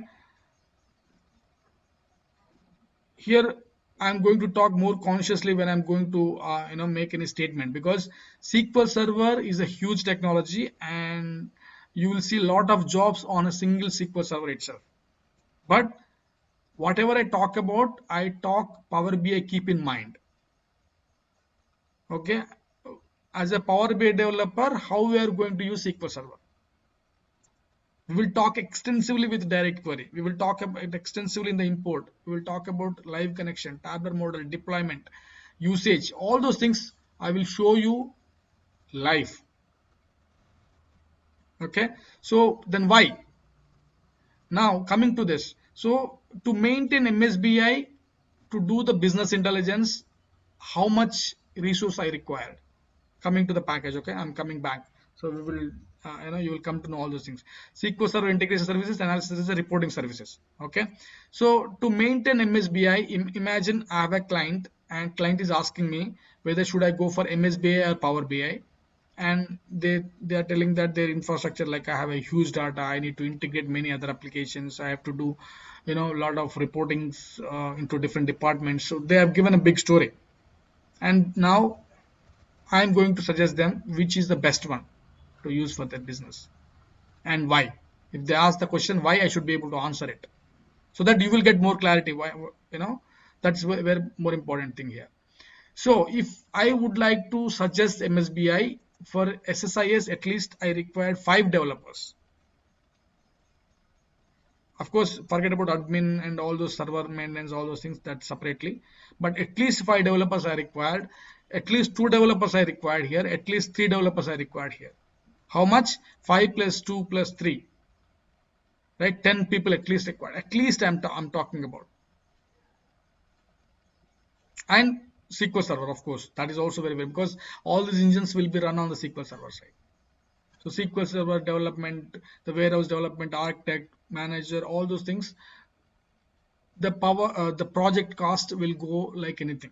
here I'm going to talk more consciously when I'm going to make any statement because SQL Server is a huge technology and you will see a lot of jobs on a single SQL Server itself. But whatever I talk about, I talk Power BI keep in mind. Okay, as a Power BI developer, how we are going to use SQL Server. We will talk extensively with direct query. We will talk about extensively in the import. We will talk about live connection, tabular model, deployment, usage, all those things I will show you live. Okay, so then why? Now coming to this. So to maintain MSBI, to do the business intelligence, how much resource I required? Coming to the package. Okay, I'm coming back. So we will you will come to know all those things. SQL Server integration services, analysis services, reporting services. Okay, so to maintain MSBI, imagine I have a client and client is asking me whether should I go for MSBI or Power BI, and they are telling that their infrastructure, like I have a huge data, I need to integrate many other applications, I have to do a lot of reportings into different departments. So they have given a big story, and now I'm going to suggest them which is the best one to use for their business and why. If they ask the question why, I should be able to answer it so that you will get more clarity. Why, that's where more important thing here. So if I would like to suggest MSBI for SSIS, at least I required 5 developers. Of course, forget about admin and all those server maintenance, all those things that separately. But at least 5 developers are required. At least 2 developers are required here. At least 3 developers are required here. How much? 5 plus 2 plus 3. Right? 10 people at least required. At least I'm talking about. And SQL Server, of course. That is also very because all these engines will be run on the SQL Server side. So SQL Server development, the warehouse development, architect, manager, all those things, the project cost will go like anything.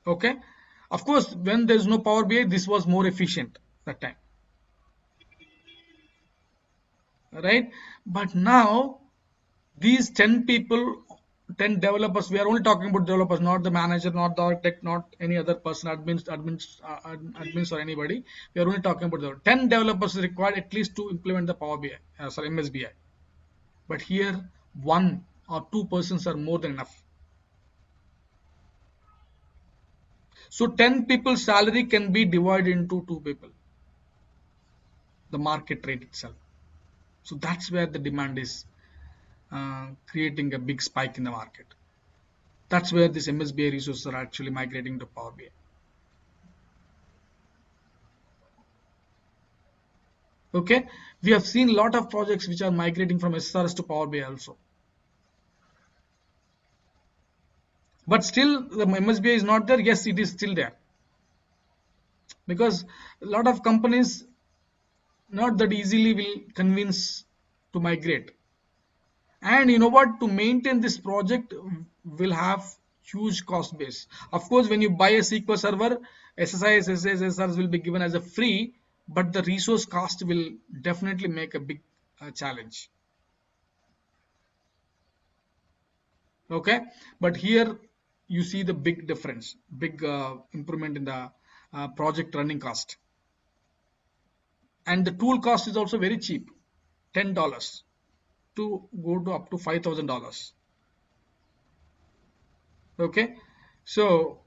Okay. Of course, when there's no Power BI, this was more efficient that time. Right? But now these 10 people, 10 developers, we are only talking about developers, not the manager, not the architect, not any other person, admins or anybody. We are only talking about the 10 developers required at least to implement the Power BI, MSBI. But here, 1 or 2 persons are more than enough. So 10 people's salary can be divided into 2 people, the market rate itself. So that's where the demand is creating a big spike in the market. That's where these MSBI resources are actually migrating to Power BI. Okay, we have seen a lot of projects which are migrating from SSRS to Power BI also. But still, the MSBI is not there. Yes, it is still there because a lot of companies not that easily will convince to migrate. And you know what? To maintain this project will have huge cost base. Of course, when you buy a SQL Server, SSIS, SSRs will be given as a free, but the resource cost will definitely make a big challenge. Okay, but here you see the big difference, big improvement in the project running cost, and the tool cost is also very cheap, $10 to go to up to $5,000. Okay, so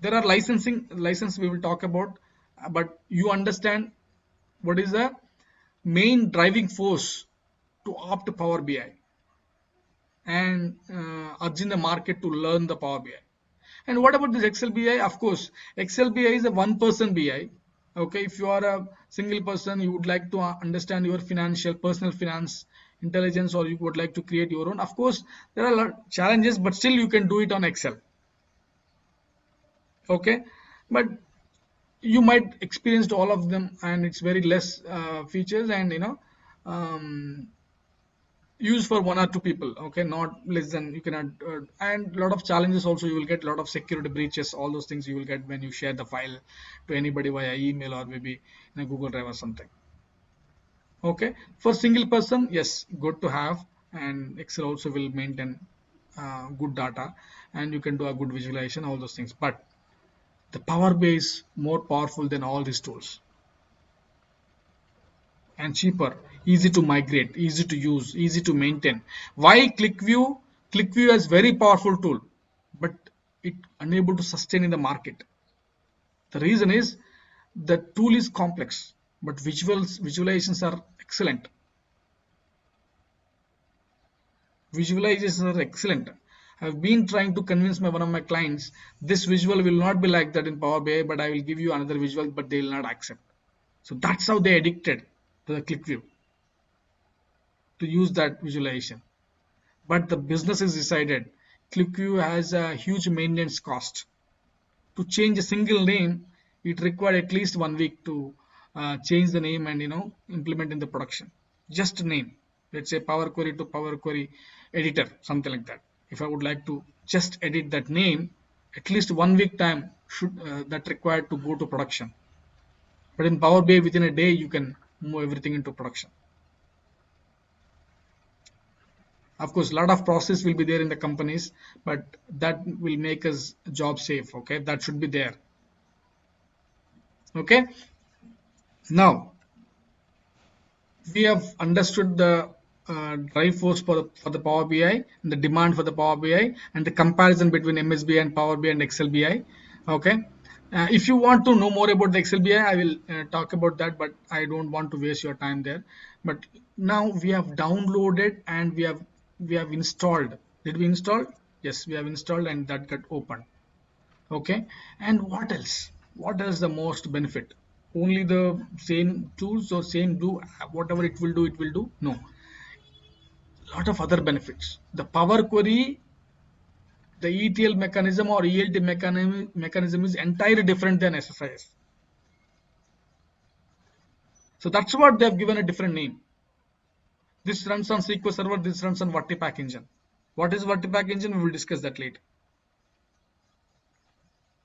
there are license we will talk about, but you understand what is the main driving force to opt Power BI. and urging the market to learn the Power BI. And what about this Excel BI? Of course, Excel BI is a one-person BI. Okay, if you are a single person, you would like to understand your financial, personal finance intelligence, or you would like to create your own. Of course, there are a lot of challenges, but still you can do it on Excel. Okay, but you might experience all of them, and it's very less features, and um, use for one or two people. Okay, not less than you cannot. And a lot of challenges also, you will get a lot of security breaches, all those things you will get when you share the file to anybody via email or maybe in a Google Drive or something. Okay, for single person, yes, good to have. And Excel also will maintain good data, and you can do a good visualization, all those things. But the Power BI is more powerful than all these tools, and cheaper, easy to migrate, easy to use, easy to maintain. Why ClickView? ClickView is very powerful tool, but it unable to sustain in the market. The reason is the tool is complex, but visualizations are excellent. Visualizations are excellent. I've been trying to convince one of my clients this visual will not be like that in Power BI, but I will give you another visual, but they will not accept. So that's how they addicted to the ClickView to use that visualization. But the business is decided ClickView has a huge maintenance cost. To change a single name, it required at least 1 week to change the name and implement in the production. Just a name. Let's say Power Query to Power Query editor, something like that. If I would like to just edit that name, at least 1 week time should that required to go to production. But in Power BI, within a day, you can move everything into production. Of course, a lot of process will be there in the companies, but that will make us job safe. Okay, that should be there. Okay, now we have understood the drive force for the Power BI and the demand for the Power BI and the comparison between MSBI and Power BI and Excel BI. Okay. If you want to know more about the Excel BI, I will talk about that, but I don't want to waste your time there. But now we have downloaded and we have installed. Did we install? Yes, we have installed and that got opened. Okay, and what else? What else the most benefit? Only the same tools or same do whatever it will do? No, lot of other benefits. The Power Query, the ETL mechanism or ELT mechanism is entirely different than SSIS. So that's what they have given a different name. This runs on SQL Server, this runs on Vertipack engine. What is Vertipack engine? We will discuss that later.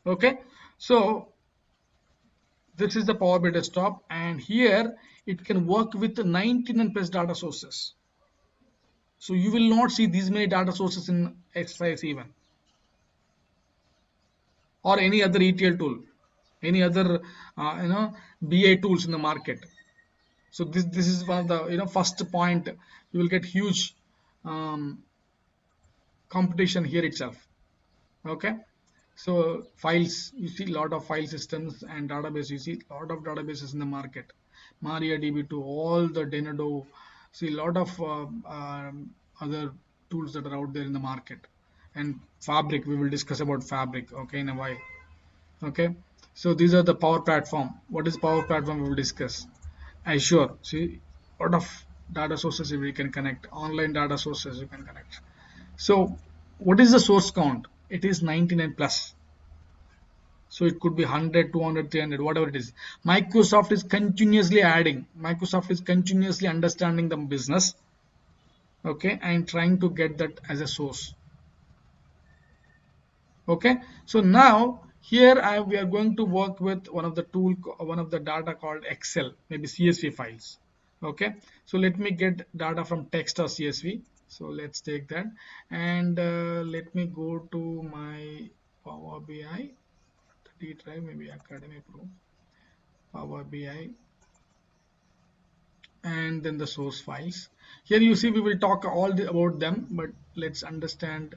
Okay, so this is the Power BI desktop, and here it can work with 99 plus data sources. So you will not see these many data sources in exercise even, or any other ETL tool, any other BA tools in the market. So this is one of the first point. You will get huge um, competition here itself. Okay. So files, you see a lot of file systems and database. You see a lot of databases in the market. MariaDB to all the Denodo. See a lot of other tools that are out there in the market. And Fabric, we will discuss about Fabric. Okay, in a while. Okay. So these are the Power Platform. What is Power Platform? We will discuss. Azure. See a lot of data sources we can connect. Online data sources you can connect. So what is the source count? It is 99 plus. So it could be 100, 200, 300, whatever it is. Microsoft is continuously adding. Microsoft is continuously understanding the business. Okay, and trying to get that as a source. Okay, so now here we are going to work with one of the data called Excel, maybe CSV files. Okay, so let me get data from text or CSV. So let's take that, and let me go to my Power BI, the D drive, maybe Academy Pro, Power BI, and then the source files. Here you see we will talk about them, but let's understand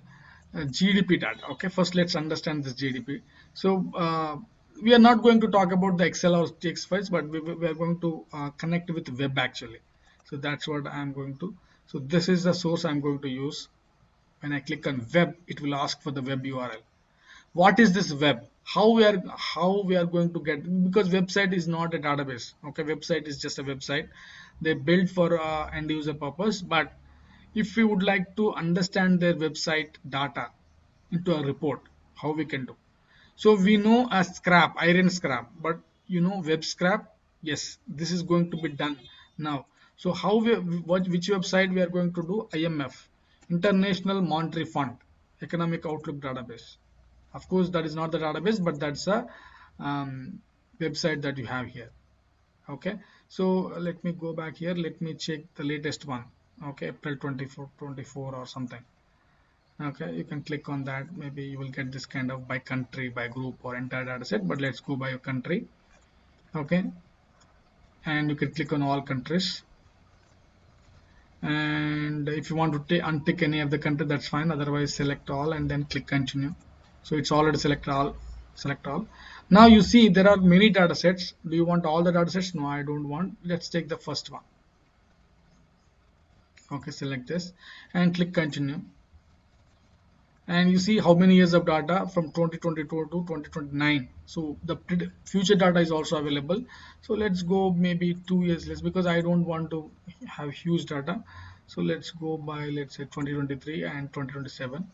GDP data. Okay, first let's understand this GDP. So we are not going to talk about the Excel or text files, but we are going to connect with web actually. So that's what I'm going to. So this is the source I'm going to use. When I click on web, it will ask for the web URL. What is this web? How we are going to get, because website is not a database. Okay, website is just a website. They built for end user purpose, but if we would like to understand their website data into a report, how we can do? So we know a scrap, iron scrap, but web scrap. Yes, this is going to be done now. So which website we are going to do? IMF, International Monetary Fund, Economic Outlook database. Of course, that is not the database, but that's a website that you have here. Okay, so let me go back here. Let me check the latest one. Okay, April 24 or something. Okay, you can click on that. Maybe you will get this kind of by country, by group, or entire data set, but let's go by your country. Okay, and you can click on all countries, and if you want to untick any of the country, that's fine. Otherwise, select all and then click continue. So it's already select all. Now you see there are many data sets. Do you want all the data sets? No, I don't want. Let's take the first one. Okay, select this and click continue, and you see how many years of data from 2022 to 2029. So the future data is also available. So let's go maybe 2 years less, because I don't want to have huge data. So let's go by, let's say, 2023 and 2027.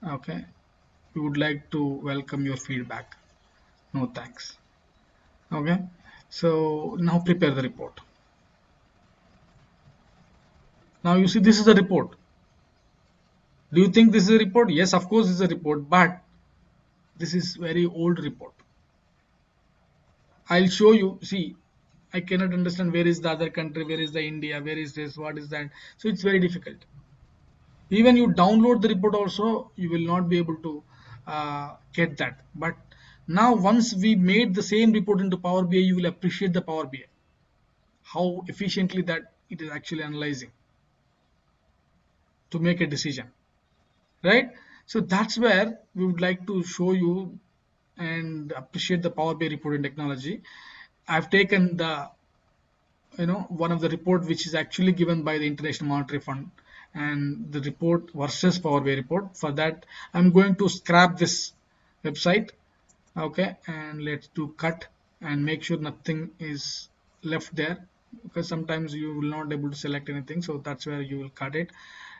Okay, we would like to welcome your feedback. No thanks. Okay, so now prepare the report. Now you see this is the report. Do you think this is a report? Yes, of course it's a report, but this is very old report. I'll show you. See, I cannot understand where is the other country, where is the India, where is this, what is that. So it's very difficult. Even you download the report also, you will not be able to get that. But now once we made the same report into Power BI, you will appreciate the Power BI, how efficiently that it is actually analyzing to make a decision, right? So that's where we would like to show you and appreciate the Power BI reporting technology. I've taken the one of the report which is actually given by the International Monetary Fund, and the report versus Power BI report. For that, I'm going to scrap this website. Okay, and let's do cut and make sure nothing is left there, because sometimes you will not able to select anything. So that's where you will cut it,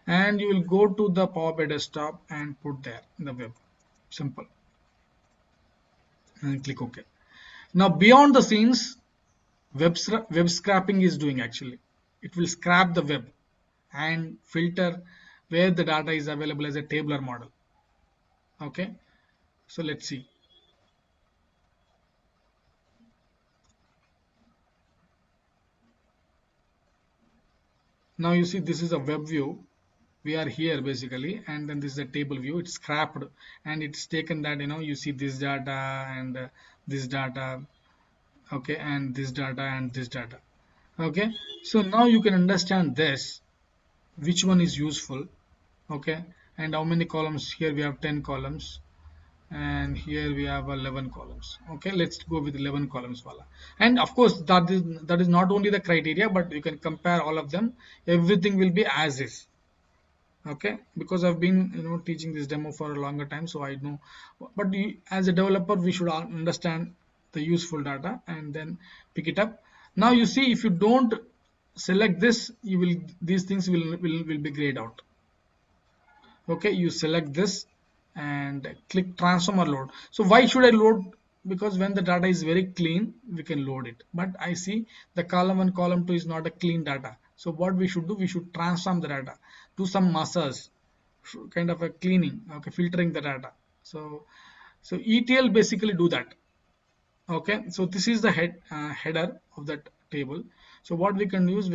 and you will go to the Power BI desktop and put there in the web. Simple, and click OK. Now beyond the scenes, web scraping is doing actually. It will scrap the web and filter where the data is available as a tabular model. Okay, so let's see. Now you see this is a web view. We are here basically, and then this is a table view. It's scrapped and it's taken that you see this data and this data. Okay, and this data and this data. Okay, so now you can understand this, which one is useful. Okay, and how many columns? Here we have 10 columns, and here we have 11 columns. Okay, let's go with 11 columns wala. And of course that is not only the criteria, but you can compare all of them. Everything will be as is. Okay, because I've been teaching this demo for a longer time, so I know. But as a developer, we should understand the useful data and then pick it up. Now you see, if you don't select this, these things will be grayed out. Okay, you select this and click transform or load. So why should I load? Because when the data is very clean, we can load it. But I see the column 1, column 2 is not a clean data. So what we should do, we should transform the data, do some massage, kind of a cleaning, okay, filtering the data. So ETL basically do that. Okay, so this is the header of that table. So what we can use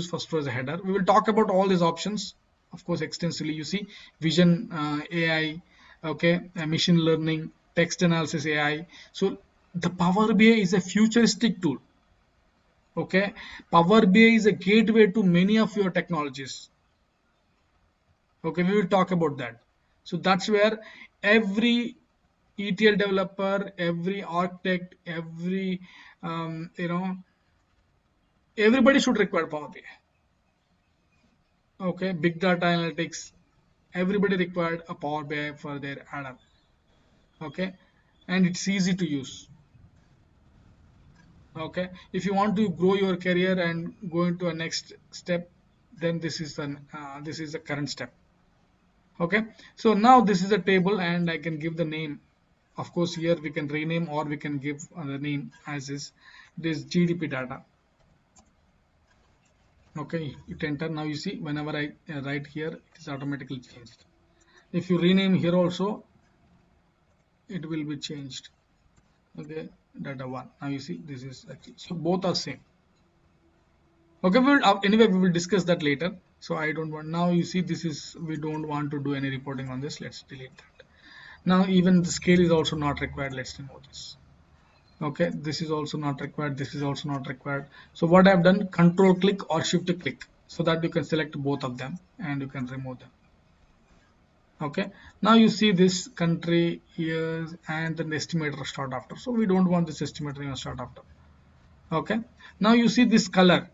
first as a header. We will talk about all these options, of course, extensively. You see vision, AI, okay, machine learning, text analysis, AI. So the Power BI is a futuristic tool. Okay, Power BI is a gateway to many of your technologies. Okay, we will talk about that. So that's where every ETL developer, every architect, every everybody should require Power BI. Okay, big data analytics, everybody required a Power BI for their adder. Okay, and it's easy to use. Okay, if you want to grow your career and go into a next step, then this is the current step. Okay, so now this is a table and I can give the name. Of course, here we can rename or we can give the name as is. This GDP data. Okay, hit enter. Now you see whenever I write here, it is automatically changed. If you rename here also, it will be changed. Okay, data 1. Now you see this is actually, so both are same. Okay, anyway we will discuss that later. So I don't want, now you see this is, we don't want to do any reporting on this. Let's delete that. Now even the scale is also not required. Let's remove this. Okay, this is also not required, this is also not required. So what I've done, control click or shift click, so that you can select both of them and you can remove them. Okay, now you see this country, years, and then the estimator start after. So we don't want this estimator even start after. Okay, now you see this color,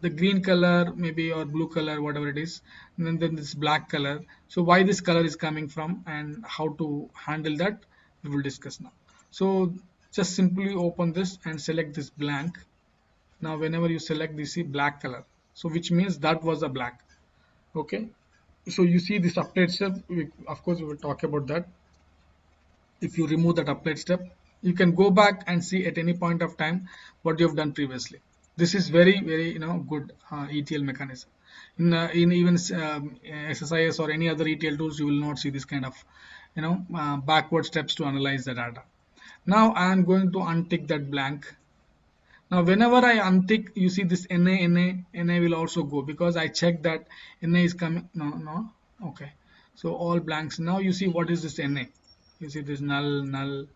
the green color maybe or blue color, whatever it is, and then this black color. So why this color is coming from and how to handle that, we will discuss now. So just simply open this and select this blank. Now whenever you select this, see black color, so which means that was a black. Okay, so you see this update step, of course we will talk about that. If you remove that update step, you can go back and see at any point of time what you have done previously. This is very good ETL mechanism. In even SSIS or any other ETL tools, you will not see this kind of backward steps to analyze the data. Now I am going to untick that blank. Now whenever I untick, you see this NA will also go, because I checked that NA is coming. No, okay. So all blanks. Now you see what is this NA. You see this null,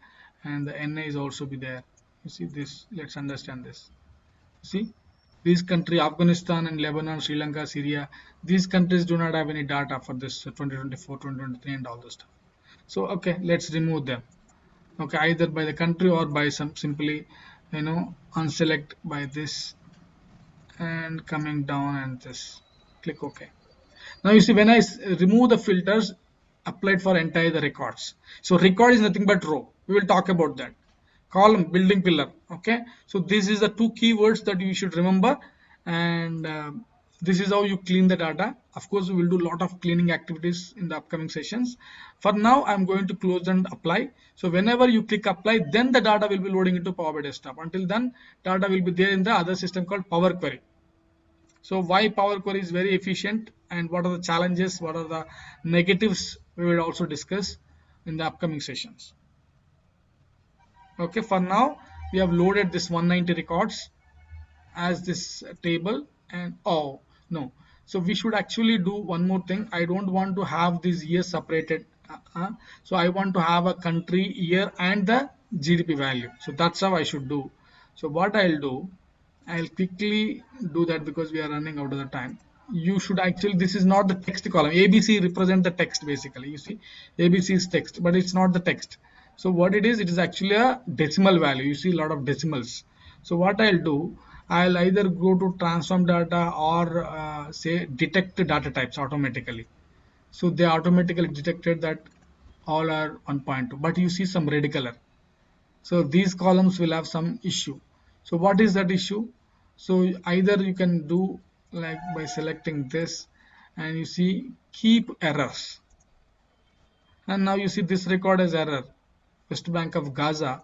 and the NA is also be there. You see this. Let's understand this. See, these countries, Afghanistan and Lebanon, Sri Lanka, Syria, these countries do not have any data for this 2024, 2023 and all this stuff. So okay, let's remove them. Okay, either by the country or by some simply unselect by this and coming down and this, click OK. Now you see when I remove the filters applied for entire the records. So record is nothing but row. We will talk about that. Column, building pillar. Okay. So this is the two keywords that you should remember, and this is how you clean the data. Of course, we will do a lot of cleaning activities in the upcoming sessions. For now, I'm going to close and apply. So whenever you click apply, then the data will be loading into Power BI Desktop. Until then, data will be there in the other system called Power Query. So why Power Query is very efficient and what are the challenges, what are the negatives, we will also discuss in the upcoming sessions. Okay, for now we have loaded this 190 records as this table, and oh no, so we should actually do one more thing. I don't want to have these years separated, so I want to have a country, year, and the GDP value. So that's how I should do. So what I'll do, I'll quickly do that because we are running out of the time. You should actually, this is not the text column. ABC represent the text basically. You see, ABC is text, but it's not the text. So what it is actually a decimal value. You see a lot of decimals. So what I'll do, I'll either go to transform data or say detect data types automatically. So they automatically detected that all are 1.2, but you see some red color. So these columns will have some issue. So what is that issue? So either you can do like by selecting this, and you see keep errors, and now you see this record as error, West Bank of Gaza,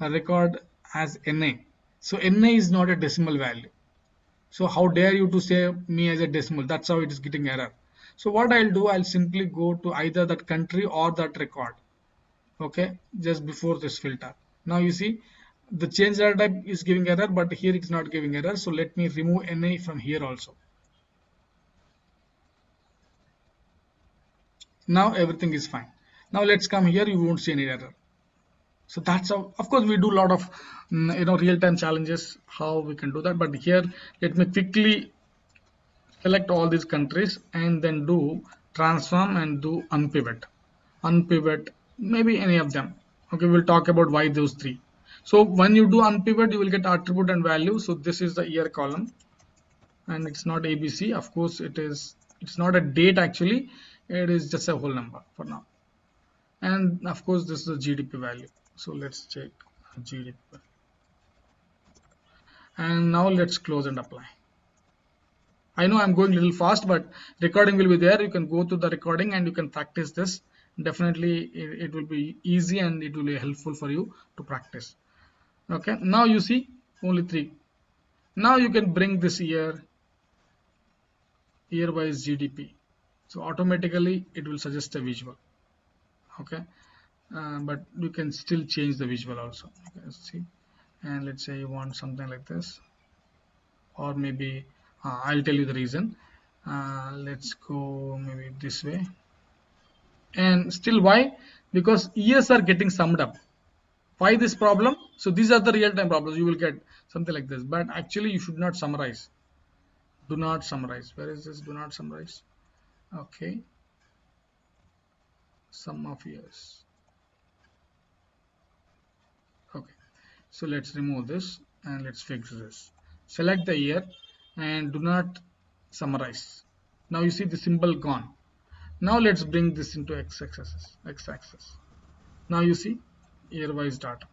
a record as NA. So NA is not a decimal value. So how dare you to say me as a decimal? That's how it is getting error. So what I'll do, I'll simply go to either that country or that record. Okay, just before this filter. Now you see the change data type is giving error, but here it's not giving error. So let me remove NA from here also. Now everything is fine. Now let's come here, you won't see any error. So that's how, of course, we do a lot of real-time challenges how we can do that. But here, let me quickly select all these countries and then do transform and do unpivot, maybe any of them. Okay, we'll talk about why those three. So when you do unpivot, you will get attribute and value. So this is the year column, and it's not ABC. Of course, it's not a date actually. it is just a whole number for now. And of course this is the GDP value. So let's check GDP, and now let's close and apply. I know I'm going a little fast, but recording will be there. You can go to the recording and you can practice this. Definitely it will be easy and it will be helpful for you to practice. Okay, now you see only three. Now you can bring this year wise GDP. So automatically it will suggest a visual. Okay, but you can still change the visual also. Let's see, and let's say you want something like this, or maybe I'll tell you the reason. Let's go maybe this way. And still why? Because years are getting summed up. Why this problem? So these are the real-time problems. You will get something like this, but actually you should not summarize. Do not summarize. Where is this? Do not summarize. Okay, sum of years. Okay, so let's remove this and let's fix this. Select the year and do not summarize. Now you see the symbol gone. Now let's bring this into x-axis. Now you see year-wise data.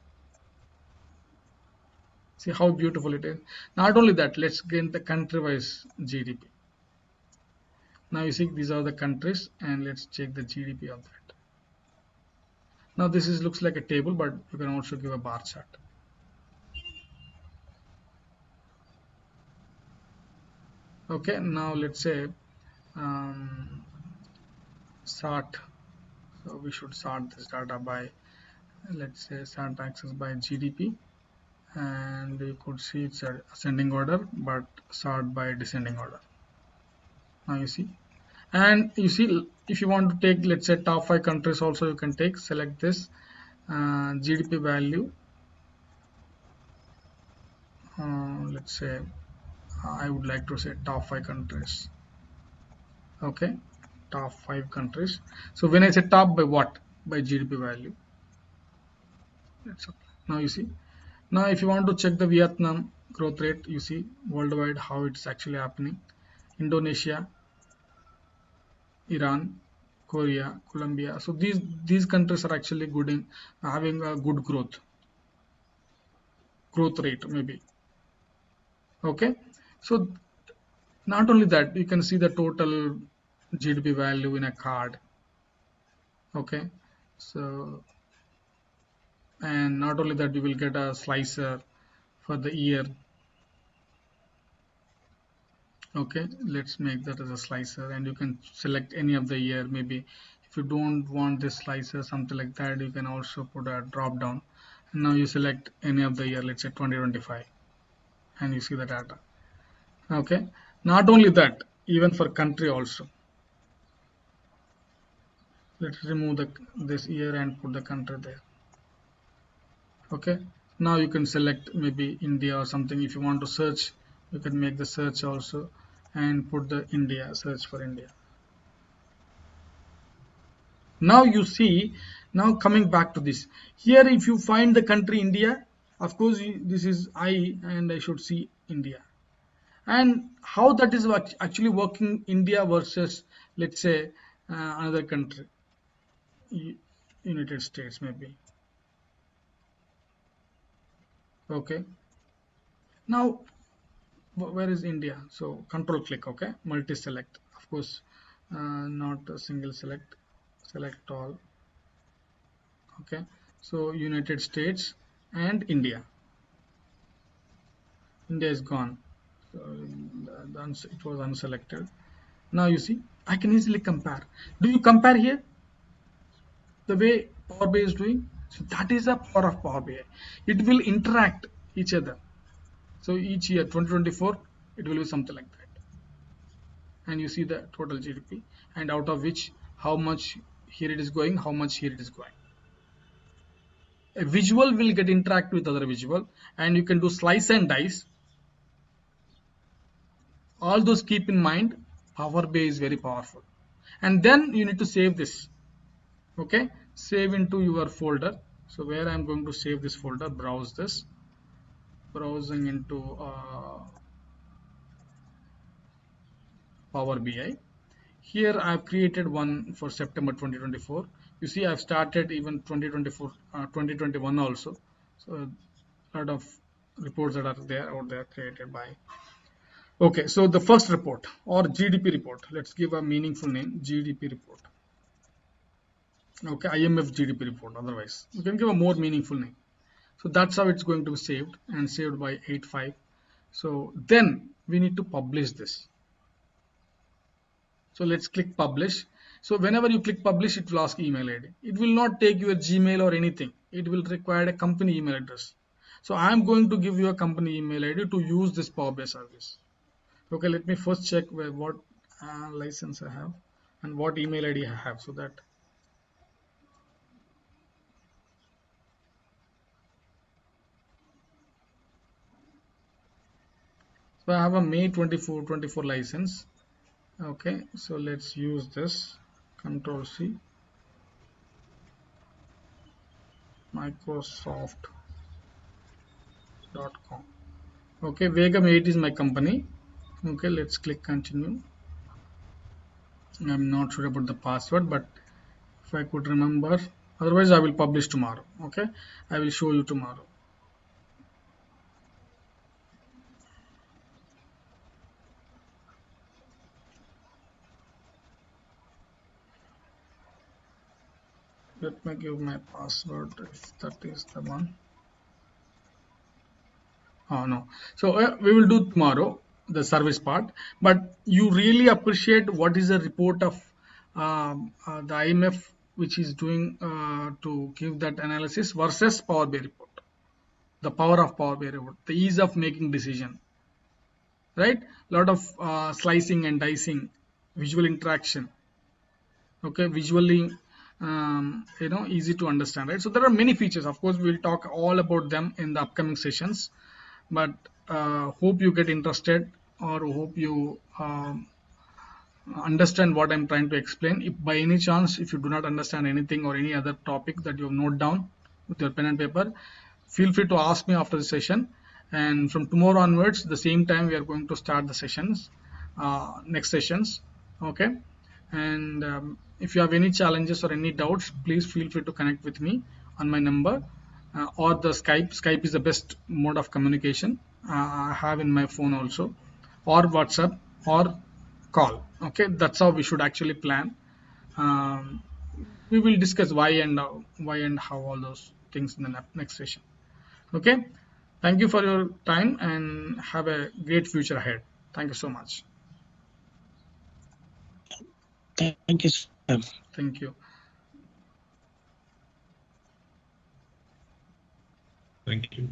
See how beautiful it is. Not only that, let's get the country-wise GDP. Now you see these are the countries, and let's check the GDP of that. Now this is looks like a table, but you can also give a bar chart. Okay, now let's say sort. So we should sort this data by, let's say, sort access by GDP, and you could see it's a ascending order, but sort by descending order. Now you see, and you see if you want to take, let's say, top 5 countries also, you can take, select this GDP value. Let's say I would like to say top 5 countries. Okay, top 5 countries. So when I say top, by what? By GDP value. Now you see, now if you want to check the Vietnam growth rate, you see worldwide how it's actually happening. Indonesia, Iran, Korea, Colombia. So these countries are actually good in having a good growth rate maybe. Okay, so not only that, you can see the total GDP value in a card. Okay, so, and not only that, you will get a slicer for the year. Okay, let's make that as a slicer, and you can select any of the year. Maybe if you don't want this slicer, something like that, you can also put a drop down, and now you select any of the year, let's say 2025, and you see the data. Okay, not only that, even for country also, let's remove this year and put the country there. Okay, now you can select maybe India or something. If you want to search, you can make the search also and put the India, search for India. Now you see, now coming back to this here, if you find the country India, of course this is I, and I should see India. And how that is actually working, India versus, let's say, another country, United States maybe. Okay, now where is India? So control click. Okay, multi select, of course, not a single select, select all. Okay, so United States and India is gone. So it was unselected. Now you see, I can easily compare. Do you compare here the way Power BI is doing? So that is the power of Power BI. It will interact each other. So each year 2024, it will be something like that, and you see the total GDP, and out of which how much here it is going, how much here it is going. A visual will get interact with other visual, and you can do slice and dice. All those keep in mind. Power BI is very powerful, and then you need to save this. Okay, save into your folder. So where I'm going to save this folder, browse this, browsing into Power BI. Here I've created one for September 2024. You see, I've started even 2024, 2021 also. So a lot of reports that are there out there created by. Okay, so the first report or GDP report. Let's give a meaningful name, GDP report. Okay, IMF GDP report. Otherwise, you can give a more meaningful name. So that's how it's going to be saved and saved by 8.5. So then we need to publish this. So let's click publish. So whenever you click publish, it will ask email ID. It will not take your Gmail or anything. It will require a company email address. So I'm going to give you a company email ID to use this Power BI service. Okay, let me first check what license I have and what email ID I have. So I have a May 24 license. Okay, so let's use this. Control C, Microsoft.com. Okay, Vegam 8 is my company. Okay, let's click continue. I'm not sure about the password, but if I could remember, otherwise I will publish tomorrow. Okay, I will show you tomorrow. Let me give my password if that is the one. Oh no. So we will do tomorrow the service part, but you really appreciate what is the report of the IMF which is doing to give that analysis versus Power BI report. The power of Power BI report, the ease of making decision, right? A lot of slicing and dicing, visual interaction. Okay, visually, easy to understand, right? So there are many features. Of course, we'll talk all about them in the upcoming sessions, but hope you get interested or hope you understand what I'm trying to explain. If by any chance, if you do not understand anything or any other topic that you have note down with your pen and paper, feel free to ask me after the session. And from tomorrow onwards, the same time we are going to start the sessions, next sessions. Okay. And if you have any challenges or any doubts, please feel free to connect with me on my number or the Skype. Skype is the best mode of communication I have in my phone also, or WhatsApp or call. Okay, that's how we should actually plan. Um, we will discuss why and how all those things in the next session. Okay, thank you for your time and have a great future ahead. Thank you so much. Thank you, sir. Thank you. Thank you. Thank you.